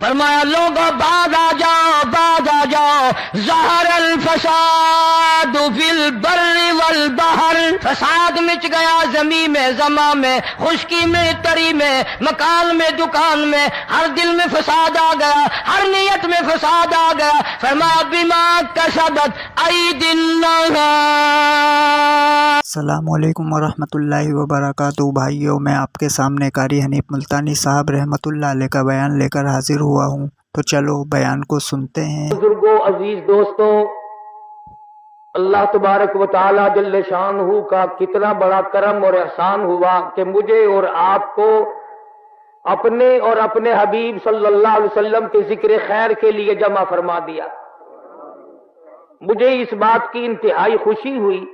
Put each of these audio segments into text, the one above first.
فرمایا لوگوں باز آ جاؤ ظہر الفساد فی البر والبحر، فساد مچ گیا زمین میں، زماں میں، خشکی میں، تری میں، مکان میں، دکان میں، ہر دل میں فساد آ گیا، ہر نیت میں فساد آ گیا۔ فرمایا بما کسبت ایدی الناس۔ السلام علیکم ورحمۃ اللہ وبرکاتہ۔ بھائیوں، میں آپ کے سامنے قاری حنیف ملتانی صاحب رحمۃ اللہ علیہ کا بیان لے کر حاضر ہوا ہوں، تو چلو بیان کو سنتے ہیں۔ بزرگوں، عزیز دوستوں، اللہ تبارک و تعالی جل شانہ کا کتنا بڑا کرم اور احسان ہوا کہ مجھے اور آپ کو اپنے اور اپنے حبیب صلی اللہ علیہ وسلم کے ذکر خیر کے لیے جمع فرما دیا۔ مجھے اس بات کی انتہائی خوشی ہوئی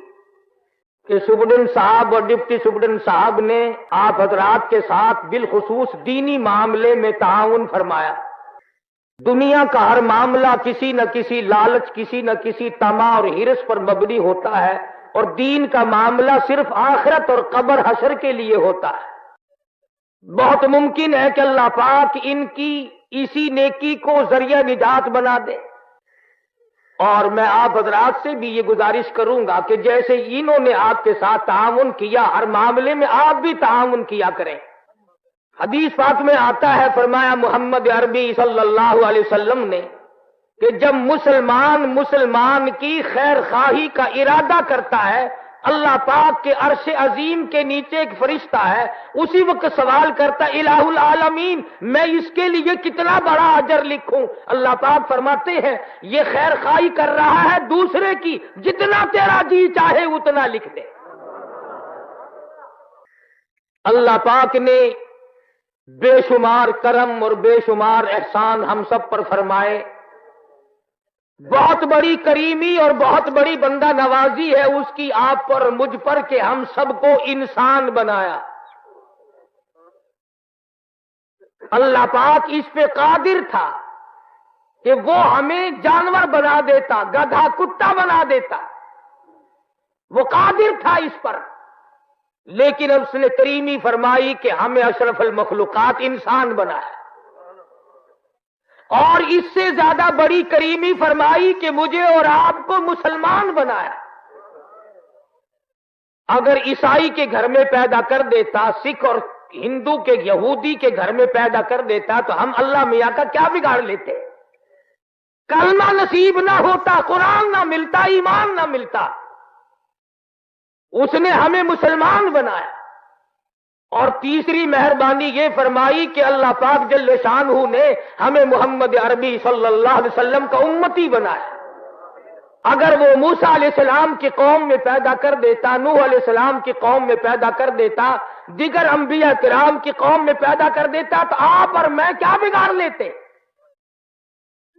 کہ سپرڈنٹ صاحب اور ڈپٹی سپرڈنٹ صاحب نے آپ حضرات کے ساتھ بالخصوص دینی معاملے میں تعاون فرمایا۔ دنیا کا ہر معاملہ کسی نہ کسی لالچ، کسی نہ کسی طمع اور ہرس پر مبنی ہوتا ہے، اور دین کا معاملہ صرف آخرت اور قبر حشر کے لیے ہوتا ہے۔ بہت ممکن ہے کہ اللہ پاک ان کی اسی نیکی کو ذریعہ نجات بنا دے، اور میں آپ حضرات سے بھی یہ گزارش کروں گا کہ جیسے انہوں نے آپ کے ساتھ تعاون کیا، ہر معاملے میں آپ بھی تعاون کیا کریں۔ حدیث پاک میں آتا ہے، فرمایا محمد عربی صلی اللہ علیہ وسلم نے کہ جب مسلمان کی خیر خواہی کا ارادہ کرتا ہے، اللہ پاک کے عرش عظیم کے نیچے ایک فرشتہ ہے، اسی وقت سوال کرتا الہ العالمین میں اس کے لیے کتنا بڑا اجر لکھوں؟ اللہ پاک فرماتے ہیں یہ خیر خواہی کر رہا ہے دوسرے کی، جتنا تیرا جی چاہے اتنا لکھ دے۔ اللہ پاک نے بے شمار کرم اور بے شمار احسان ہم سب پر فرمائے۔ بہت بڑی کریمی اور بہت بڑی بندہ نوازی ہے اس کی آپ پر، مجھ پر، کہ ہم سب کو انسان بنایا۔ اللہ پاک اس پہ قادر تھا کہ وہ ہمیں جانور بنا دیتا، گدھا کتا بنا دیتا، وہ قادر تھا اس پر، لیکن اب اس نے کریمی فرمائی کہ ہمیں اشرف المخلوقات انسان بنایا، اور اس سے زیادہ بڑی کریمی فرمائی کہ مجھے اور آپ کو مسلمان بنایا۔ اگر عیسائی کے گھر میں پیدا کر دیتا، سکھ اور ہندو کے، یہودی کے گھر میں پیدا کر دیتا، تو ہم اللہ میاں کا کیا بگاڑ لیتے؟ کلمہ نصیب نہ ہوتا، قرآن نہ ملتا، ایمان نہ ملتا۔ اس نے ہمیں مسلمان بنایا۔ اور تیسری مہربانی یہ فرمائی کہ اللہ پاک جل شانہ نے ہمیں محمد عربی صلی اللہ علیہ وسلم کا امتی بنایا۔ اگر وہ موسیٰ علیہ السلام کی قوم میں پیدا کر دیتا، نوح علیہ السلام کی قوم میں پیدا کر دیتا، دیگر انبیاء کرام کی قوم میں پیدا کر دیتا، تو آپ اور میں کیا بگاڑ لیتے؟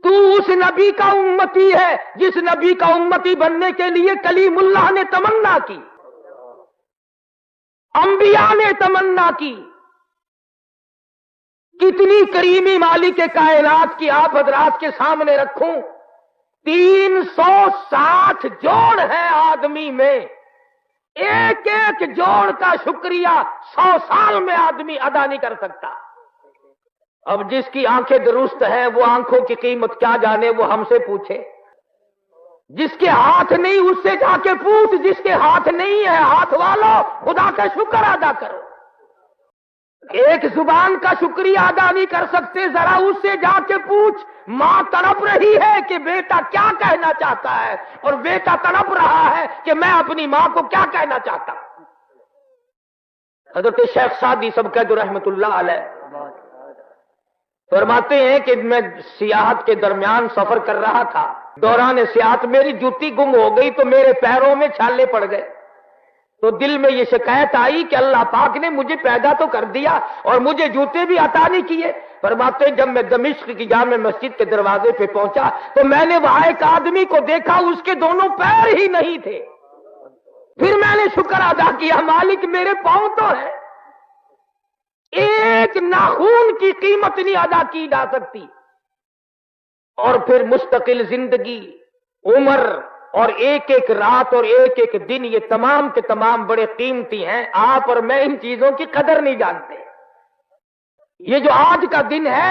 تو اس نبی کا امتی ہے جس نبی کا امتی بننے کے لیے کلیم اللہ نے تمنا کی، انبیاء نے تمنا کی۔ کتنی کریمی مالک کائنات کی آپ حضرات کے سامنے رکھوں، 360 جوڑ ہے آدمی میں، ایک ایک جوڑ کا شکریہ 100 سال میں آدمی ادا نہیں کر سکتا۔ اب جس کی آنکھیں درست ہیں وہ آنکھوں کی قیمت کیا جانے، وہ ہم سے پوچھے۔ جس کے ہاتھ نہیں اس سے جا کے پوچھ، جس کے ہاتھ نہیں ہے ہاتھ والوں خدا کا شکر ادا کرو۔ ایک زبان کا شکریہ ادا نہیں کر سکتے، ذرا اس سے جا کے پوچھ، ماں تڑپ رہی ہے کہ بیٹا کیا کہنا چاہتا ہے، اور بیٹا تڑپ رہا ہے کہ میں اپنی ماں کو کیا کہنا چاہتا ہوں۔ حضرت شیخ سعدی صاحب رحمت اللہ علیہ فرماتے ہیں کہ میں سیاحت کے درمیان سفر کر رہا تھا، دوران سیاحت میری جوتی گم ہو گئی تو میرے پیروں میں چھالے پڑ گئے، تو دل میں یہ شکایت آئی کہ اللہ پاک نے مجھے پیدا تو کر دیا اور مجھے جوتے بھی عطا نہیں کیے۔ فرماتے ہیں جب میں دمشق کی جامع مسجد کے دروازے پہ پہنچا تو میں نے وہاں ایک آدمی کو دیکھا، اس کے دونوں پیر ہی نہیں تھے۔ پھر میں نے شکر ادا کیا، مالک میرے پاؤں تو ہے، ایک ناخون کی قیمت نہیں ادا کی جا سکتی۔ اور پھر مستقل زندگی، عمر اور ایک ایک رات اور ایک ایک دن، یہ تمام کے تمام بڑے قیمتی ہیں۔ آپ اور میں ان چیزوں کی قدر نہیں جانتے۔ یہ جو آج کا دن ہے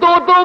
2-2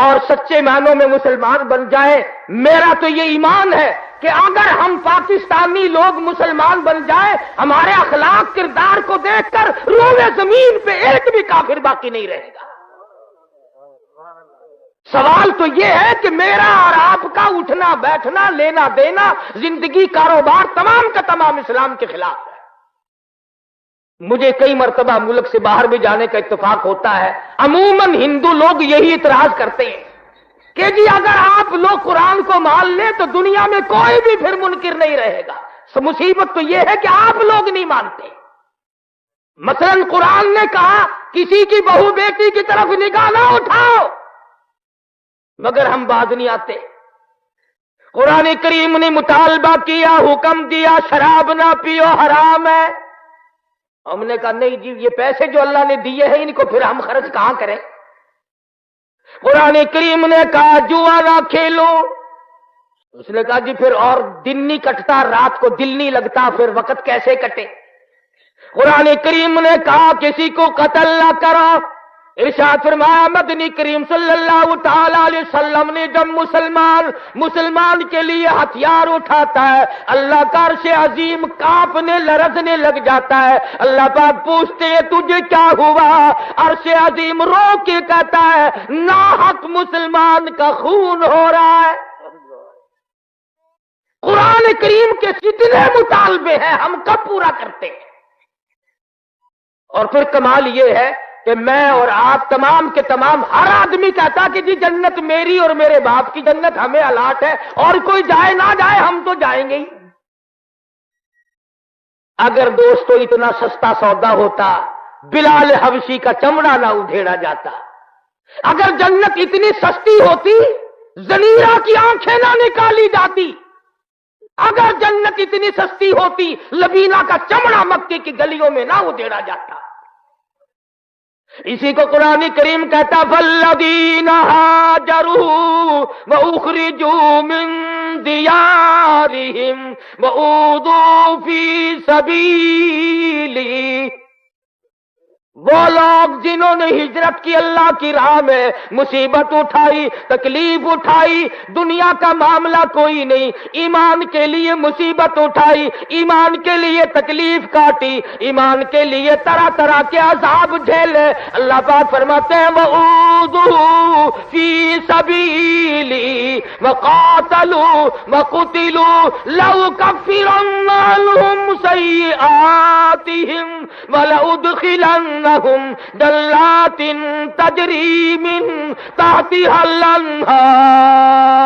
اور سچے معنوں میں مسلمان بن جائے. میرا تو یہ ایمان ہے کہ اگر ہم پاکستانی لوگ مسلمان بن جائیں, ہمارے اخلاق کردار کو دیکھ کر روئے زمین پہ ایک بھی کافر باقی نہیں رہے گا. سوال تو یہ ہے کہ میرا اور آپ کا اٹھنا بیٹھنا لینا دینا زندگی کاروبار تمام کا تمام اسلام کے خلاف ہے. مجھے کئی مرتبہ ملک سے باہر بھی جانے کا اتفاق ہوتا ہے. عموماً ہندو لوگ یہی اعتراض کرتے ہیں کہ جی اگر آپ لوگ قرآن کو مان لیں تو دنیا میں کوئی بھی پھر منکر نہیں رہے گا. مصیبت تو یہ ہے کہ آپ لوگ نہیں مانتے. مثلا قرآن نے کہا کسی کی بہو بیٹی کی طرف نگاہ نہ اٹھاؤ, مگر ہم باز نہیں آتے. قرآن کریم نے مطالبہ کیا, حکم دیا شراب نہ پیو حرام ہے. ہم نے کہا نہیں جی یہ پیسے جو اللہ نے دیے ہیں ان کو پھر ہم خرچ کہاں کریں. قرآن کریم نے کہا جوا نہ کھیلو. اس نے کہا جی پھر اور دن نہیں کٹتا, رات کو دل نہیں لگتا, پھر وقت کیسے کٹے. قرآن کریم نے کہا کسی کو قتل نہ کرو. ارشاد فرمایا مدنی کریم صلی اللہ تعالی علیہ وسلم نے جب مسلمان کے لیے ہتھیار اٹھاتا ہے اللہ کا عرش عظیم کانپنے لرزنے لگ جاتا ہے. اللہ پاک پوچھتے ہیں تجھے کیا ہوا؟ عرش عظیم رو کے کہتا ہے ناحق مسلمان کا خون ہو رہا ہے. قرآن کریم کے جتنے مطالبے ہیں ہم کب پورا کرتے ہیں؟ اور پھر کمال یہ ہے کہ میں اور آپ تمام کے تمام ہر آدمی کہتا کہ جی جنت میری اور میرے باپ کی جنت ہمیں الاٹ ہے, اور کوئی جائے نہ جائے ہم تو جائیں گے ہی. اگر دوستو اتنا سستا سودا ہوتا بلال حبشی کا چمڑا نہ ادھیڑا جاتا. اگر جنت اتنی سستی ہوتی زنیرہ کی آنکھیں نہ نکالی جاتی. اگر جنت اتنی سستی ہوتی لبینہ کا چمڑا مکے کی گلیوں میں نہ ادھیڑا جاتا. اسی کو قرآن کریم کہتا فالذین ہاجروا واخرجوا من دیارہم واوذوا فی سبیلی. وہ لوگ جنہوں نے ہجرت کی اللہ کی راہ میں, مصیبت اٹھائی, تکلیف اٹھائی, دنیا کا معاملہ کوئی نہیں, ایمان کے لیے مصیبت اٹھائی, ایمان کے لیے تکلیف کاٹی, ایمان کے لیے طرح طرح کے عذاب جھیلے. اللہ پاک فرماتے ہیں وَأُوذُوا فِي سَبِيلِي وَقَاتَلُوا وَقُتِلُوا لَأُكَفِّرَنَّ عَنْهُمْ سَيِّئَاتِهِمْ وَلَأُدْخِلَنَّ جنات تجری من تحتها الانہار.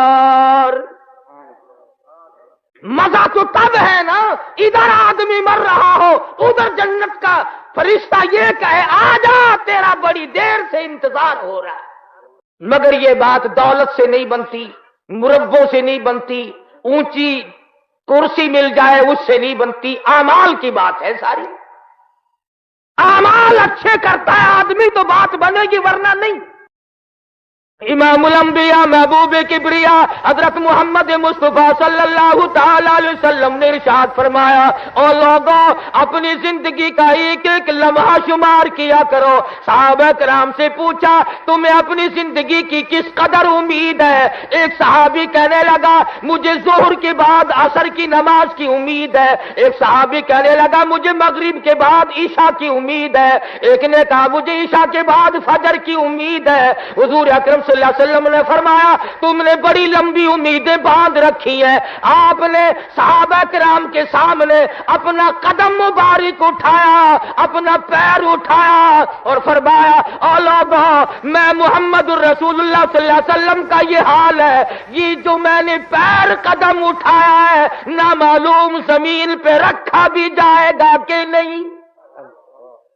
مزہ تو تب ہے نا ادھر آدمی مر رہا ہو, ادھر جنت کا فرشتہ یہ کہے آجا تیرا بڑی دیر سے انتظار ہو رہا ہے. مگر یہ بات دولت سے نہیں بنتی, مربوں سے نہیں بنتی, اونچی کرسی مل جائے اس سے نہیں بنتی. اعمال کی بات ہے ساری. اعمال اچھے کرتا ہے آدمی تو بات بنے گی, ورنہ نہیں. امام الانبیاء محبوب کبریا حضرت محمد مصطفیٰ صلی اللہ تعالی علیہ وسلم نے ارشاد فرمایا او لوگوں اپنی زندگی کا ایک ایک لمحہ شمار کیا کرو. صحابہ کرام سے پوچھا تمہیں اپنی زندگی کی کس قدر امید ہے؟ ایک صحابی کہنے لگا مجھے ظہر کے بعد عصر کی نماز کی امید ہے. ایک صحابی کہنے لگا مجھے مغرب کے بعد عشاء کی امید ہے. ایک نے کہا مجھے عشاء کے بعد فجر کی امید ہے. حضور اکرم صلی اللہ علیہ وسلم نے فرمایا تم نے بڑی لمبی امیدیں باندھ رکھی ہیں. آپ نے صحابہ کرام کے سامنے اپنا قدم مبارک اٹھایا, اپنا پیر اٹھایا اور فرمایا او لوگوں میں محمد الرسول اللہ صلی اللہ علیہ وسلم کا یہ حال ہے, یہ جو میں نے پیر قدم اٹھایا ہے نہ معلوم زمین پہ رکھا بھی جائے گا کہ نہیں.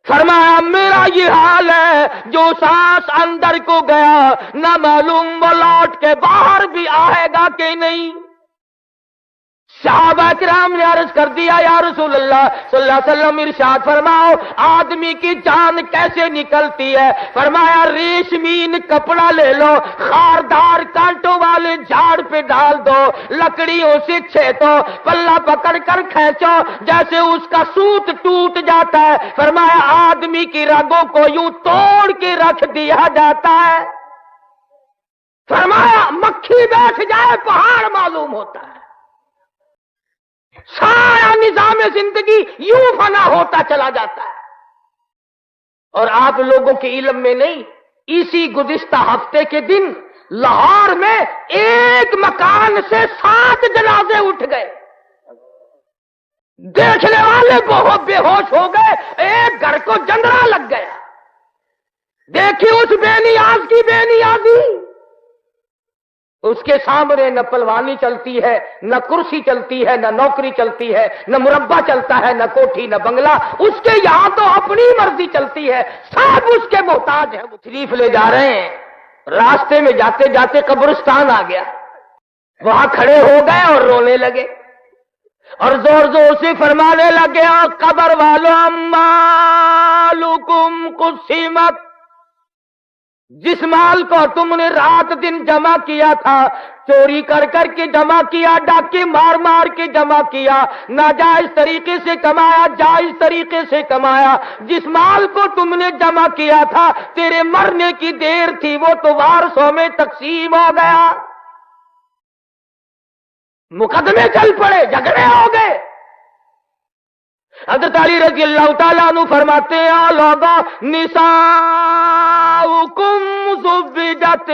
فرمایا میرا یہ حال ہے جو سانس اندر کو گیا نہ معلوم وہ لوٹ کے باہر بھی آئے گا کہ نہیں. صحابہ کرام نے عرض کر دیا یا رسول اللہ صلی اللہ علیہ وسلم ارشاد فرماؤ آدمی کی جان کیسے نکلتی ہے؟ فرمایا ریشمین کپڑا لے لو, خاردار کانٹوں والے جھاڑ پہ ڈال دو, لکڑیوں سے چھیدو, پلہ پکڑ کر کھینچو جیسے اس کا سوت ٹوٹ جاتا ہے. فرمایا آدمی کی رگوں کو یوں توڑ کے رکھ دیا جاتا ہے. فرمایا مکھی بیٹھ جائے پہاڑ معلوم ہوتا ہے، سارا نظام زندگی یوں فنا ہوتا چلا جاتا ہے۔ اور آپ لوگوں کے علم میں نہیں، اسی گزشتہ ہفتے کے دن لاہور میں ایک مکان سے 7 جنازے اٹھ گئے، دیکھنے والے بہت بے ہوش ہو گئے، ایک گھر کو جنرا لگ گیا۔ دیکھی اس بے نیاز کی بے نیازی، اس کے سامنے نہ پلوانی چلتی ہے، نہ کرسی چلتی ہے، نہ نوکری چلتی ہے، نہ مربع چلتا ہے، نہ کوٹھی، نہ بنگلہ، اس کے یہاں تو اپنی مرضی چلتی ہے، سب اس کے محتاج ہیں۔ وہ تشریف لے جا رہے ہیں، راستے میں جاتے جاتے قبرستان آ گیا، وہاں کھڑے ہو گئے اور رونے لگے اور زور زور سے فرمانے لگے، قبر والو اموالکم قسمت، جس مال کو تم نے رات دن جمع کیا تھا، چوری کر کر کے جمع کیا، ڈاکے مار مار کے جمع کیا، ناجائز طریقے سے کمایا، جائز طریقے سے کمایا، جس مال کو تم نے جمع کیا تھا، تیرے مرنے کی دیر تھی، وہ تو وارثوں میں تقسیم ہو گیا۔ مقدمے چل پڑے، جھگڑے ہو گئے۔ حضرت علی رضی اللہ تعالیٰ عنہ فرماتے ہیں، لوگوں نساؤکم زوجت،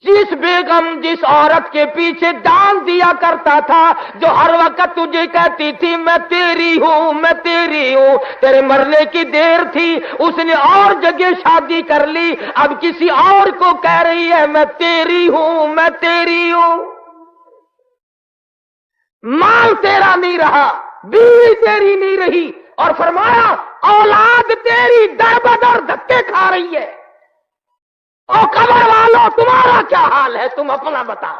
جس بیگم جس عورت کے پیچھے جان دیا کرتا تھا، جو ہر وقت تجھے کہتی تھی میں تیری ہوں میں تیری ہوں، تیرے مرنے کی دیر تھی، اس نے اور جگہ شادی کر لی، اب کسی اور کو کہہ رہی ہے میں تیری ہوں میں تیری ہوں۔ مال تیرا نہیں رہا، بیوی تیری نہیں رہی، اور فرمایا اولاد تیری در بدر دھکے کھا رہی ہے۔ او قبر والوں تمہارا کیا حال ہے، تم اپنا بتاؤ۔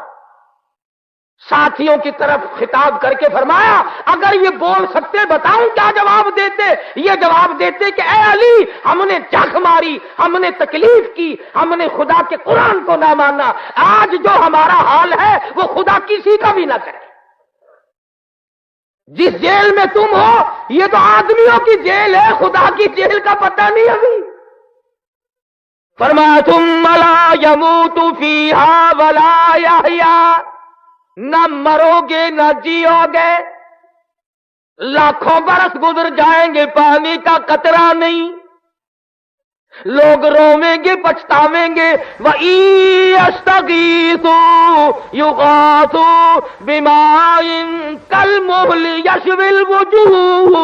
ساتھیوں کی طرف خطاب کر کے فرمایا، اگر یہ بول سکتے بتاؤں کیا جواب دیتے؟ یہ جواب دیتے کہ اے علی، ہم نے جھک ماری، ہم نے تکلیف کی، ہم نے خدا کے قرآن کو نہ مانا، آج جو ہمارا حال ہے وہ خدا کسی کا بھی نہ کرے۔ جس جیل میں تم ہو یہ تو آدمیوں کی جیل ہے، خدا کی جیل کا پتہ نہیں ابھی۔ فرمایا ثم لا يموت فيها ولا يحيا، نہ مرو گے نہ جیو گے، لاکھوں برس گزر جائیں گے پانی کا قطرہ نہیں، لوگ رویں گے پچھتاویں گے۔ وَإِن يَسْتَغِيثُوا يُغَاثُوا بِمَاءٍ كَالْمُهْلِ يَشْوِي الْوُجُوهَ،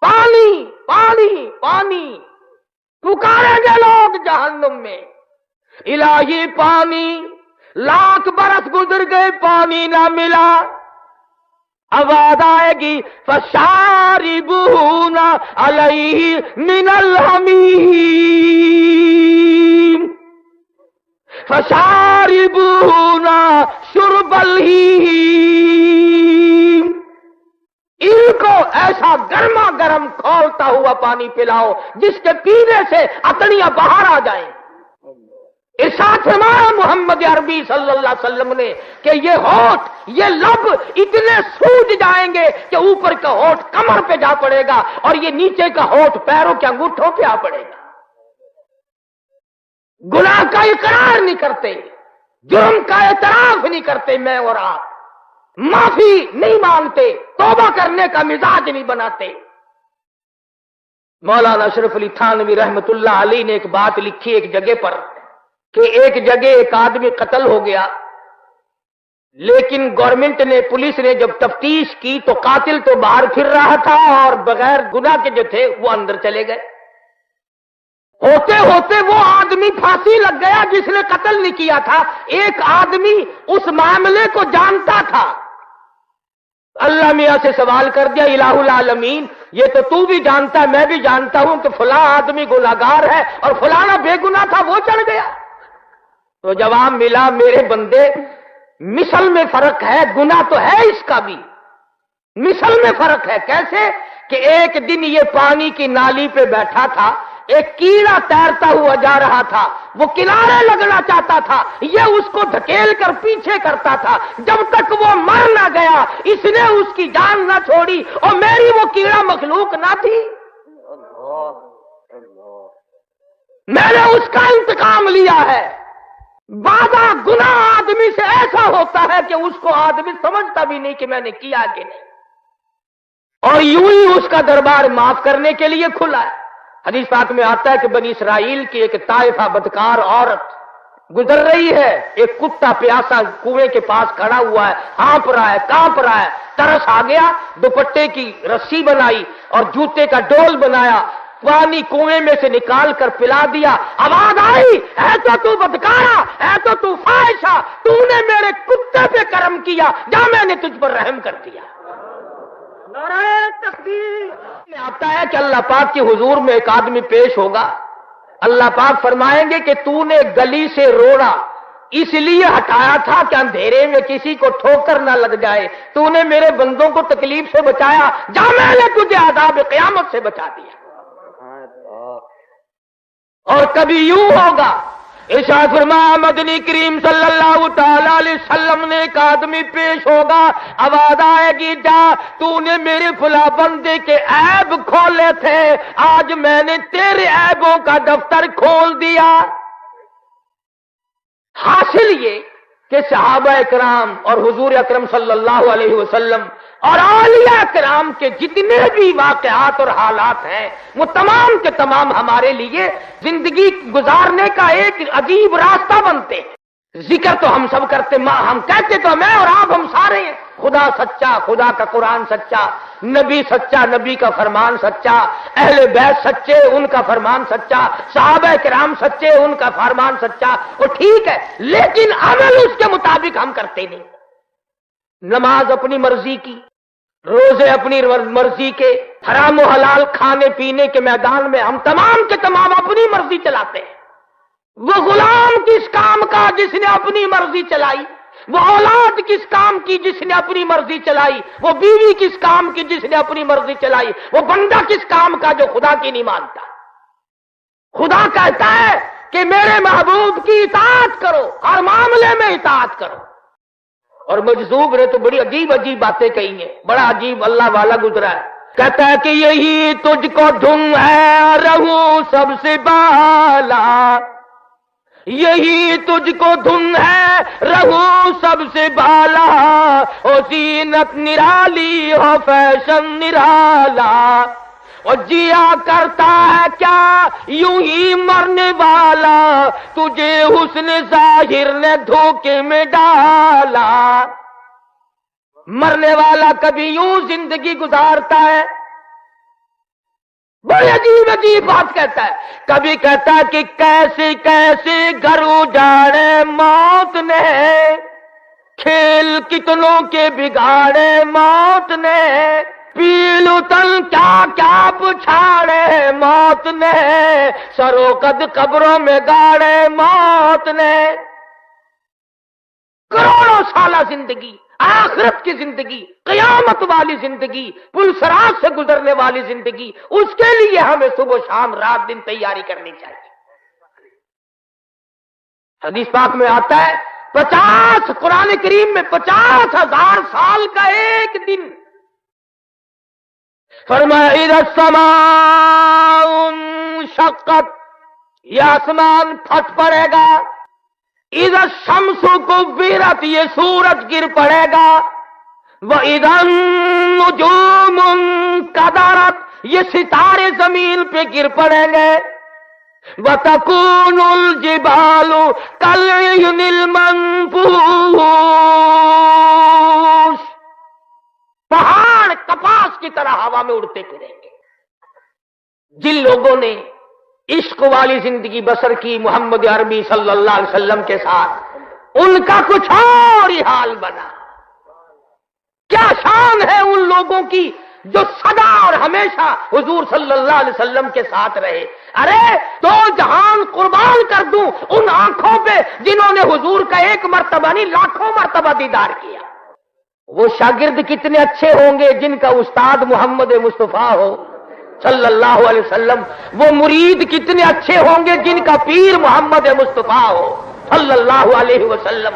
پانی پانی پانی پکاریں گے لوگ جہنم میں، الہی پانی، لاکھ برس گزر گئے پانی نہ ملا، آواز آئے گی فشاربون علیہ من الحمیم، فشاربون شرب الہیم، ان کو ایسا گرما گرم کھولتا ہوا پانی پلاؤ جس کے پینے سے اطڑیاں باہر آ جائیں۔ ارشاد فرمایا محمد عربی صلی اللہ علیہ وسلم نے کہ یہ ہونٹ، یہ لب اتنے سوج جائیں گے کہ اوپر کا ہونٹ کمر پہ جا پڑے گا اور یہ نیچے کا ہونٹ پیروں کے انگوٹھوں پہ آ پڑے گا۔ گناہ کا اقرار نہیں کرتے، جرم کا اعتراف نہیں کرتے، میں اور آپ معافی نہیں مانتے، توبہ کرنے کا مزاج نہیں بناتے۔ مولانا اشرف علی تھانوی رحمت اللہ علیہ نے ایک بات لکھی ایک جگہ پر کہ ایک جگہ ایک آدمی قتل ہو گیا، لیکن گورنمنٹ نے، پولیس نے جب تفتیش کی تو قاتل تو باہر پھر رہا تھا اور بغیر گناہ کے جو تھے وہ اندر چلے گئے۔ ہوتے ہوتے وہ آدمی پھانسی لگ گیا جس نے قتل نہیں کیا تھا۔ ایک آدمی اس معاملے کو جانتا تھا، اللہ میاں سے سوال کر دیا، الہ العالمین یہ تو بھی جانتا ہے، میں بھی جانتا ہوں کہ فلاں آدمی گناہگار ہے اور فلانا بے گناہ تھا، وہ چڑھ گیا۔ تو جواب ملا، میرے بندے مثل میں فرق ہے، گناہ تو ہے اس کا بھی، مثل میں فرق ہے۔ کیسے کہ ایک دن یہ پانی کی نالی پہ بیٹھا تھا، ایک کیڑا تیرتا ہوا جا رہا تھا، وہ کنارے لگنا چاہتا تھا، یہ اس کو دھکیل کر پیچھے کرتا تھا، جب تک وہ مر نہ گیا اس نے اس کی جان نہ چھوڑی، اور میری وہ کیڑا مخلوق نہ تھی۔ میں نے اس کا انتقام لیا ہے۔ بعضا گناہ آدمی سے ایسا ہوتا ہے کہ اس کو آدمی سمجھتا بھی نہیں کہ میں نے کیا کہ نہیں، اور یوں ہی اس کا دربار معاف کرنے کے لیے کھلا ہے۔ حدیث پاک میں آتا ہے کہ بنی اسرائیل کی ایک طائفہ بدکار عورت گزر رہی ہے، ایک کتا پیاسا کنویں کے پاس کھڑا ہوا ہے، ہانپ رہا ہے، کانپ رہا ہے، ترس آ گیا، دوپٹے کی رسی بنائی اور جوتے کا ڈول بنایا، پانی کنویں میں سے نکال کر پلا دیا۔ آواز آئی، ہے تو بدکارا، ہے تو فاحشہ، تو نے میرے کتے پہ کرم کیا، جا میں نے تجھ پر رحم کر دیا۔ نعرہ تکبیر۔ میں آتا ہے کہ اللہ پاک کے حضور میں ایک آدمی پیش ہوگا، اللہ پاک فرمائیں گے کہ تو نے گلی سے روڑا اس لیے ہٹایا تھا کہ اندھیرے میں کسی کو ٹھوکر نہ لگ جائے، تو نے میرے بندوں کو تکلیف سے بچایا، جا میں نے تجھے عذاب قیامت سے بچا دیا۔ اور کبھی یوں ہوگا، ارشاد فرمایا مدنی کریم صلی اللہ تعالی علیہ وسلم نے ایک آدمی پیش ہوگا، آواز آئے گی، جا تو نے میرے فلاں بندے کے عیب کھولے تھے، آج میں نے تیرے عیبوں کا دفتر کھول دیا۔ حاصل یہ کہ صحابہ کرام اور حضور اکرم صلی اللہ علیہ وسلم اور اولیاء کرام کے جتنے بھی واقعات اور حالات ہیں وہ تمام کے تمام ہمارے لیے زندگی گزارنے کا ایک عجیب راستہ بنتے ہیں۔ ذکر تو ہم سب کرتے، ہم کہتے تو میں اور آپ ہم سارے ہیں، خدا سچا، خدا کا قرآن سچا، نبی سچا، نبی کا فرمان سچا، اہل بیت سچے، ان کا فرمان سچا، صحابہ کرام سچے، ان کا فرمان سچا، وہ ٹھیک ہے، لیکن عمل اس کے مطابق ہم کرتے نہیں۔ نماز اپنی مرضی کی، روزے اپنی مرضی کے، حرام و حلال کھانے پینے کے میدان میں ہم تمام کے تمام اپنی مرضی چلاتے ہیں۔ وہ غلام کس کام کا جس نے اپنی مرضی چلائی، وہ اولاد کس کام کی جس نے اپنی مرضی چلائی، وہ بیوی کس کام کی جس نے اپنی مرضی چلائی، وہ بندہ کس کام کا جو خدا کی نہیں مانتا۔ خدا کہتا ہے کہ میرے محبوب کی اطاعت کرو، ہر معاملے میں اطاعت کرو۔ اور مجذوب نے تو بڑی عجیب عجیب باتیں کہی ہیں، بڑا عجیب اللہ والا گزرا ہے، کہتا ہے کہ یہی تجھ کو دھن ہے رہوں سب سے بالا، یہی تجھ کو دھن ہے رہوں سب سے بالا، او زینت نرالی ہو فیشن نرالا، اور جیا کرتا ہے کیا یوں ہی مرنے والا، تجھے حسن ظاہر نے دھوکے میں ڈالا۔ مرنے والا کبھی یوں زندگی گزارتا ہے، بڑی عجیب عجیب بات کہتا ہے، کبھی کہتا ہے کہ کیسے کیسے گھر اجاڑے موت نے، کھیل کتنوں کے بگاڑے موت نے، پیلو تن کیا کیا پچھاڑے موت نے، سرو قد قبروں میں گاڑے موت نے۔ کروڑوں سالہ زندگی، آخرت کی زندگی، قیامت والی زندگی، پلسرات سے گزرنے والی زندگی، اس کے لیے ہمیں صبح و شام رات دن تیاری کرنی چاہیے۔ حدیث پاک میں آتا ہے 50 قرآن کریم میں 50,000 سال کا ایک دن، فرمایا اذا السماء انشقت، یہ آسمان پھٹ پڑے گا، اذا الشمس کورت، یہ سورج گر پڑے گا، واذا النجوم انکدرت، یہ ستارے زمین پہ گر پڑیں گے، وتکون الجبال کالعہن المنفوش، پہاڑ کپاس کی طرح ہوا میں اڑتے پھریں گے۔ جن لوگوں نے عشق والی زندگی بسر کی محمد عربی صلی اللہ علیہ وسلم کے ساتھ، ان کا کچھ اور ہی حال بنا۔ کیا شان ہے ان لوگوں کی جو سدا اور ہمیشہ حضور صلی اللہ علیہ وسلم کے ساتھ رہے۔ ارے تو جہان قربان کر دوں ان آنکھوں پہ جنہوں نے حضور کا ایک مرتبہ نہیں لاکھوں مرتبہ دیدار کیا۔ وہ شاگرد کتنے اچھے ہوں گے جن کا استاد محمد مصطفیٰ ہو صلی اللہ علیہ وسلم، وہ مرید کتنے اچھے ہوں گے جن کا پیر محمد مصطفیٰ ہو صلی اللہ علیہ وسلم،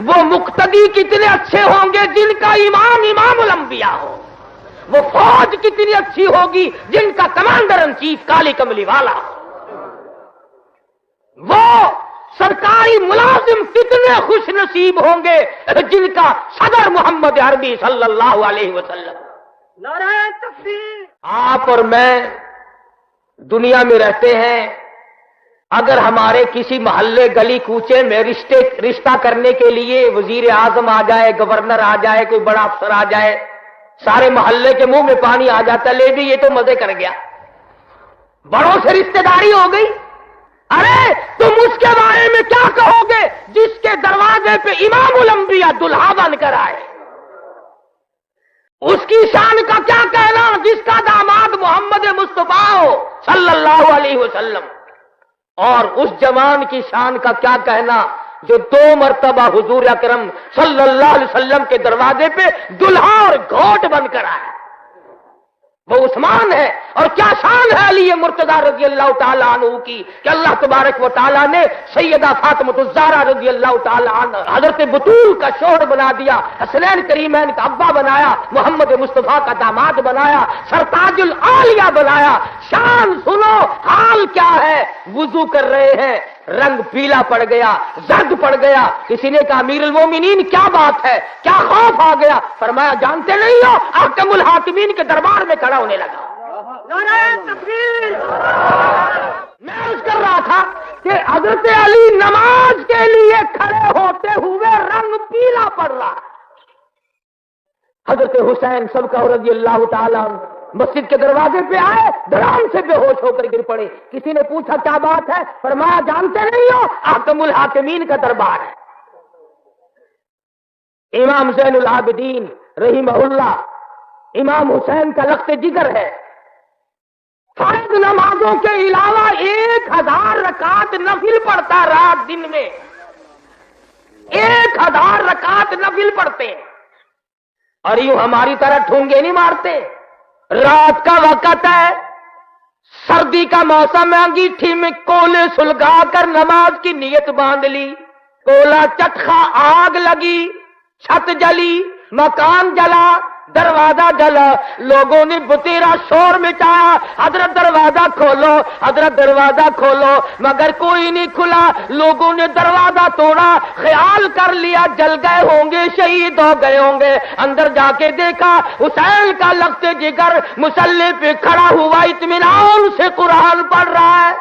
وہ مقتدی کتنے اچھے ہوں گے جن کا امام الانبیاء ہو، وہ فوج کتنی اچھی ہوگی جن کا کمانڈر ان چیف کالی کملی والا ہو۔ وہ سرکاری ملازم کتنے خوش نصیب ہوں گے جن کا صدر محمد عربی صلی اللہ علیہ وسلم. نعرہ تکبیر. آپ اور میں دنیا میں رہتے ہیں. اگر ہمارے کسی محلے گلی کوچے میں رشتہ کرنے کے لیے وزیر اعظم آ جائے, گورنر آ جائے, کوئی بڑا افسر آ جائے, سارے محلے کے منہ میں پانی آ جاتا, لے بھی یہ تو مزے کر گیا, بڑوں سے رشتہ داری ہو گئی. ارے تم اس کے بارے میں کیا کہو گے جس کے دروازے پہ امام الانبیاء دلہا بن کر آئے؟ اس کی شان کا کیا کہنا جس کا داماد محمد مصطفیٰ ہو صلی اللہ علیہ وسلم. اور اس جوان کی شان کا کیا کہنا جو 2 مرتبہ حضور اکرم صلی اللہ علیہ وسلم کے دروازے پہ دلہا اور گھوٹ بن کر آیا. وہ عثمان ہے. اور کیا شان ہے علی مرتضی رضی اللہ تعالیٰ عنہ کی کہ اللہ تبارک و تعالیٰ نے سیدہ فاطمہ الزہرا رضی اللہ تعالیٰ عنہ حضرت بطول کا شوہر بنا دیا, حسنین کریمین کا ابا بنایا, محمد مصطفیٰ کا داماد بنایا, سرتاج العالیہ بنایا. شان سنو, حال کیا ہے؟ وضو کر رہے ہیں, رنگ پیلا پڑ گیا, زرد پڑ گیا. کسی نے کہا امیر المومنین کیا بات ہے, کیا خوف آ گیا؟ فرمایا جانتے نہیں ہو, حاکم الحاکمین کے دربار میں کھڑا ہونے لگا. نعرہ تکبیر. میں عرض کر رہا تھا کہ حضرت علی نماز کے لیے کھڑے ہوتے ہوئے رنگ پیلا پڑ رہا. حضرت حسین سب کا رضی اللہ تعالیٰ مسجد کے دروازے پہ آئے, دھڑام سے بے ہوش ہو کر گر پڑے. کسی نے پوچھا کیا بات ہے؟ فرمایا جانتے نہیں ہو, حاکم الحاکمین کا دربار ہے. امام زین العابدین رحمہ اللہ امام حسین کا لخت جگر ہے. فرض نمازوں کے علاوہ 1000 رکعت نفل پڑھتا رات دن میں, 1000 رکعت نفل پڑھتے ہیں. اور یوں ہماری طرح ٹھونگے نہیں مارتے. رات کا وقت ہے, سردی کا موسم ہے, انگیٹھی میں کولے سلگا کر نماز کی نیت باندھ لی. کولا چٹخا, آگ لگی, چھت جلی, مکان جلا, دروازہ جلا, لوگوں نے بتیرا شور مچایا, حضرت دروازہ کھولو, حضرت دروازہ کھولو, مگر کوئی نہیں کھلا. لوگوں نے دروازہ توڑا, خیال کر لیا جل گئے ہوں گے, شہید ہو گئے ہوں گے. اندر جا کے دیکھا حسین کا لخت جگر مصلی پہ کھڑا ہوا, اطمینان سے قرآن پڑھ رہا ہے.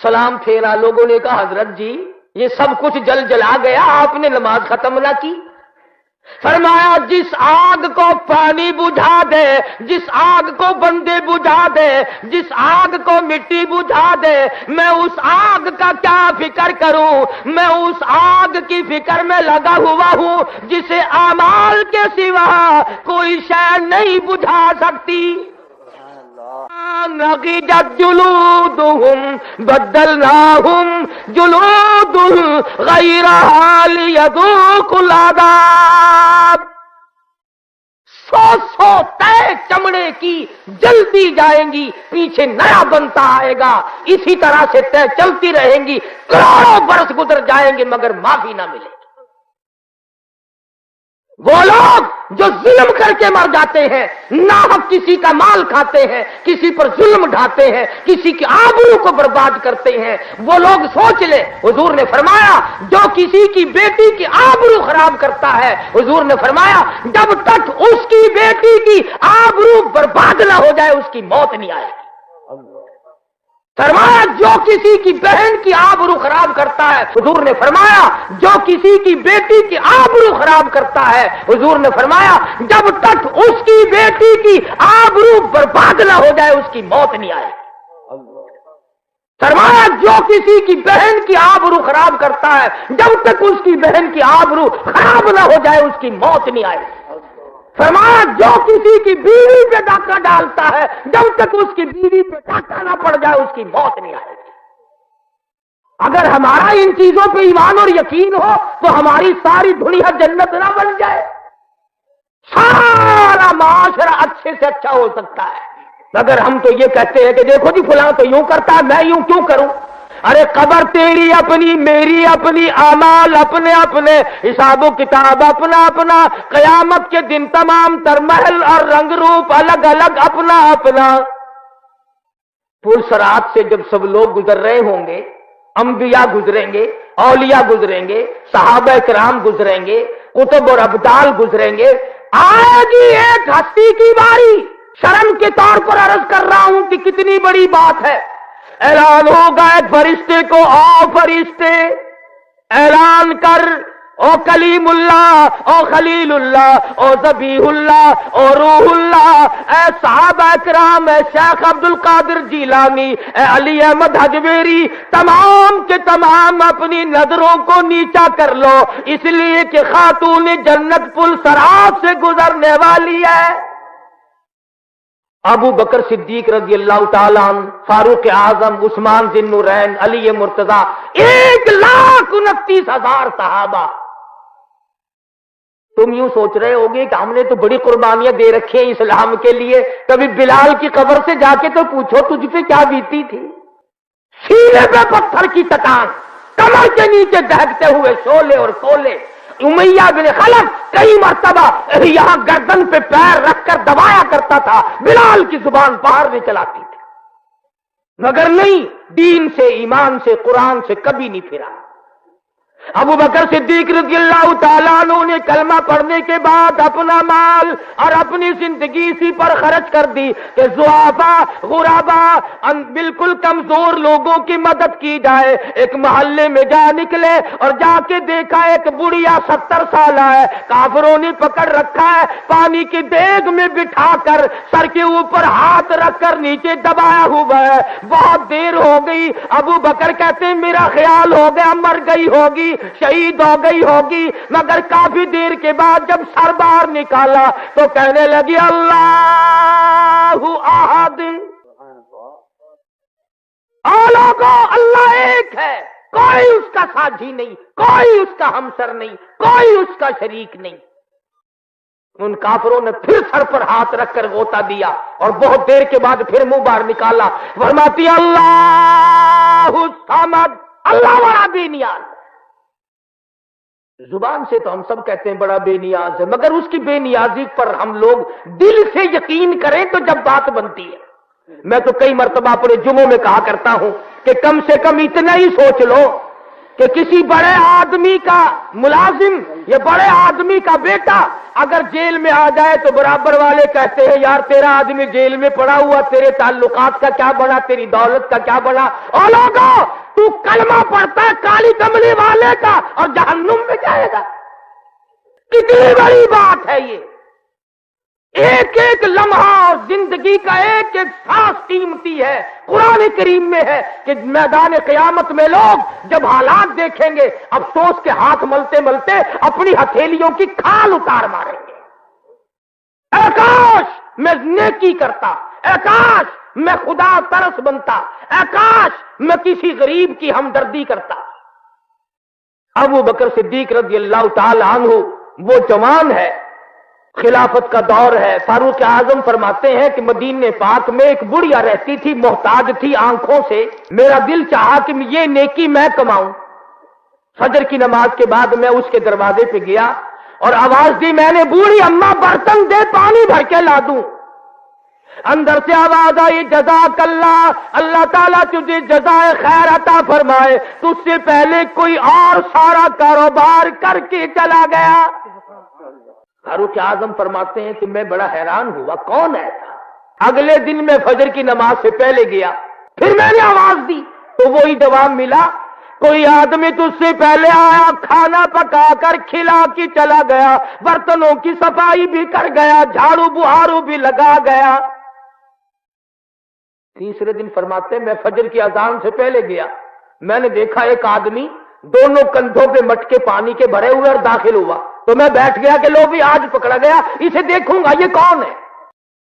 سلام پھیرا. لوگوں نے کہا حضرت جی یہ سب کچھ جل جلا گیا, آپ نے نماز ختم نہ کی. فرمایا جس آگ کو پانی بجھا دے, جس آگ کو بندے بجھا دے, جس آگ کو مٹی بجھا دے, میں اس آگ کا کیا فکر کروں؟ میں اس آگ کی فکر میں لگا ہوا ہوں جسے اعمال کے سوا کوئی شے نہیں بجھا سکتی. نقیجت جلودہم بدلناہم جلود غیرہا لیذوقوا العذاب. 100 تے چمڑے کی جلتی جائیں گی, پیچھے نیا بنتا آئے گا. اسی طرح سے تے چلتی رہیں گی, کروڑوں برس گزر جائیں گے مگر معافی نہ ملے. وہ لوگ جو ظلم کر کے مر جاتے ہیں, ناحق کسی کا مال کھاتے ہیں, کسی پر ظلم ڈھاتے ہیں, کسی کی آبرو کو برباد کرتے ہیں, وہ لوگ سوچ لے. حضور نے فرمایا جو کسی کی بیٹی کی آبرو خراب کرتا ہے, حضور نے فرمایا جب تک اس کی بیٹی کی آبرو برباد نہ ہو جائے اس کی موت نہیں آئے گی. فرمایا جو کسی کی بہن کی آبرو خراب کرتا ہے, حضور نے فرمایا جو کسی کی بیٹی کی آبرو خراب کرتا ہے, حضور نے فرمایا جب تک اس کی بیٹی کی آبرو برباد نہ ہو جائے اس کی موت نہیں آئے. فرمایا جو کسی کی بہن کی آبرو خراب کرتا ہے, جب تک اس کی بہن کی آبرو خراب نہ ہو جائے اس کی موت نہیں آئے. فرمایا جو کسی کی بیوی پہ ڈاکہ ڈالتا ہے, جب تک اس کی بیوی پہ ڈاکہ نہ پڑ جائے اس کی موت نہیں آئے گی. اگر ہمارا ان چیزوں پہ ایمان اور یقین ہو تو ہماری ساری دنیا جنت نہ بن جائے, سارا معاشرہ اچھے سے اچھا ہو سکتا ہے. اگر ہم تو یہ کہتے ہیں کہ دیکھو جی فلاں تو یوں کرتا ہے, میں یوں کیوں کروں؟ ارے قبر تیری اپنی, میری اپنی, اعمال اپنے اپنے, حساب و کتاب اپنا اپنا, قیامت کے دن تمام تر محل اور رنگ روپ الگ الگ اپنا اپنا. پل صراط سے جب سب لوگ گزر رہے ہوں گے انبیاء گزریں گے، اولیاء گزریں گے، صحابہ کرام گزریں گے، کتب اور ابدال گزریں گے، آئے گی ایک ہستی کی باری. شرم کے طور پر عرض کر رہا ہوں کہ کتنی بڑی بات ہے. اعلان ہوگا ایک فرشتے کو، او فرشتے اعلان کر، او کلیم اللہ، او خلیل اللہ، او ذبیح اللہ، او روح اللہ، اے صحابہ کرام، اے شیخ عبد القادر جیلانی، اے علی احمد حجویری، تمام کے تمام اپنی نظروں کو نیچا کر لو، اس لیے کہ خاتون جنت پل صراط سے گزرنے والی ہے. ابو بکر صدیق رضی اللہ تعالیٰ عنہ، فاروق اعظم، عثمان ذی النورین، علی مرتضیٰ، 1,29,000 صحابہ. تم یوں سوچ رہے ہوگے کہ ہم نے تو بڑی قربانیاں دے رکھی ہیں اسلام کے لیے، کبھی بلال کی قبر سے جا کے تو پوچھو تجھ پہ کیا بیتی تھی. سینے پہ پتھر کی چٹان، کمر کے نیچے دہکتے ہوئے شعلے اور کولے. امیہ بن خلف کئی مرتبہ یہاں گردن پہ پیر رکھ کر دبایا کرتا تھا، بلال کی زبان باہر نکل آتی تھی، مگر نہیں، دین سے، ایمان سے، قرآن سے کبھی نہیں پھرا. ابو بکر صدیق رضی اللہ تعالیٰ عنہ نے کلمہ پڑھنے کے بعد اپنا مال اور اپنی زندگی اسی پر خرچ کر دی کہ ضعفاء، غرباء، بالکل کمزور لوگوں کی مدد کی جائے. ایک محلے میں جا نکلے اور جا کے دیکھا ایک بڑھیا 70 سالہ ہے، کافروں نے پکڑ رکھا ہے، پانی کی دیگ میں بٹھا کر سر کے اوپر ہاتھ رکھ کر نیچے دبایا ہوا ہے. بہت دیر ہو گئی. ابو بکر کہتے ہیں میرا خیال ہو گیا مر گئی ہوگی، شہید ہو گئی ہوگی، مگر کافی دیر کے بعد جب سر باہر نکالا تو کہنے لگی اللہ احد. لوگوں، اللہ ایک ہے، کوئی اس کا ساتھی نہیں، کوئی اس کا ہمسر نہیں، کوئی اس کا شریک نہیں. ان کافروں نے پھر سر پر ہاتھ رکھ کر غوطہ دیا اور بہت دیر کے بعد پھر منہ باہر نکالا، فرماتی اللہ الصمد، اللہ بڑا بے نیاز. زبان سے تو ہم سب کہتے ہیں بڑا بے نیاز ہے، مگر اس کی بے نیازی پر ہم لوگ دل سے یقین کریں تو جب بات بنتی ہے. میں تو کئی مرتبہ اپنے جمعوں میں کہا کرتا ہوں کہ کم سے کم اتنا ہی سوچ لو کہ کسی بڑے آدمی کا ملازم یا بڑے آدمی کا بیٹا اگر جیل میں آ جائے تو برابر والے کہتے ہیں یار تیرا آدمی جیل میں پڑا ہوا، تیرے تعلقات کا کیا بنا، تیری دولت کا کیا بنا. اور لوگوں، تو کلمہ پڑھتا ہے کالی کملی والے کا اور جہنم میں جائے گا. کتنی بڑی بات ہے یہ. ایک ایک لمحہ اور زندگی کا ایک ایک سانس قیمتی ہے. قرآن کریم میں ہے کہ میدان قیامت میں لوگ جب حالات دیکھیں گے افسوس کے ہاتھ ملتے ملتے اپنی ہتھیلیوں کی کھال اتار ماریں گے. اے کاش میں نیکی کرتا، اے کاش میں خدا ترس بنتا، اے کاش میں کسی غریب کی ہمدردی کرتا. ابو بکر صدیق رضی اللہ تعالی عنہ وہ جوان ہے، خلافت کا دور ہے. فاروق اعظم فرماتے ہیں کہ مدینے پاک میں ایک بڑھیا رہتی تھی، محتاج تھی آنکھوں سے. میرا دل چاہا کہ یہ نیکی میں کماؤں. فجر کی نماز کے بعد میں اس کے دروازے پہ گیا اور آواز دی، میں نے بوڑھی اماں برتن دے پانی بھر کے لا دوں. اندر سے آواز آئی، جزاک اللہ، اللہ تعالیٰ تجھے جزائے خیر عطا فرمائے، تجھ سے پہلے کوئی اور سارا کاروبار کر کے چلا گیا. فاروق اعظم فرماتے ہیں کہ میں بڑا حیران ہوا، کون ہے ایسا؟ اگلے دن میں فجر کی نماز سے پہلے گیا، پھر میں نے آواز دی تو وہی جواب ملا، کوئی آدمی تجھ سے پہلے آیا، کھانا پکا کر کھلا کے چلا گیا، برتنوں کی صفائی بھی کر گیا، جھاڑو بہارو بھی لگا گیا. تیسرے دن فرماتے ہیں میں فجر کی اذان سے پہلے گیا، میں نے دیکھا ایک آدمی دونوں کندھوں پہ مٹکے پانی کے بھرے ہوئے اور داخل ہوا، تو میں بیٹھ گیا کہ لو بھی آج پکڑا گیا، اسے دیکھوں گا یہ کون ہے.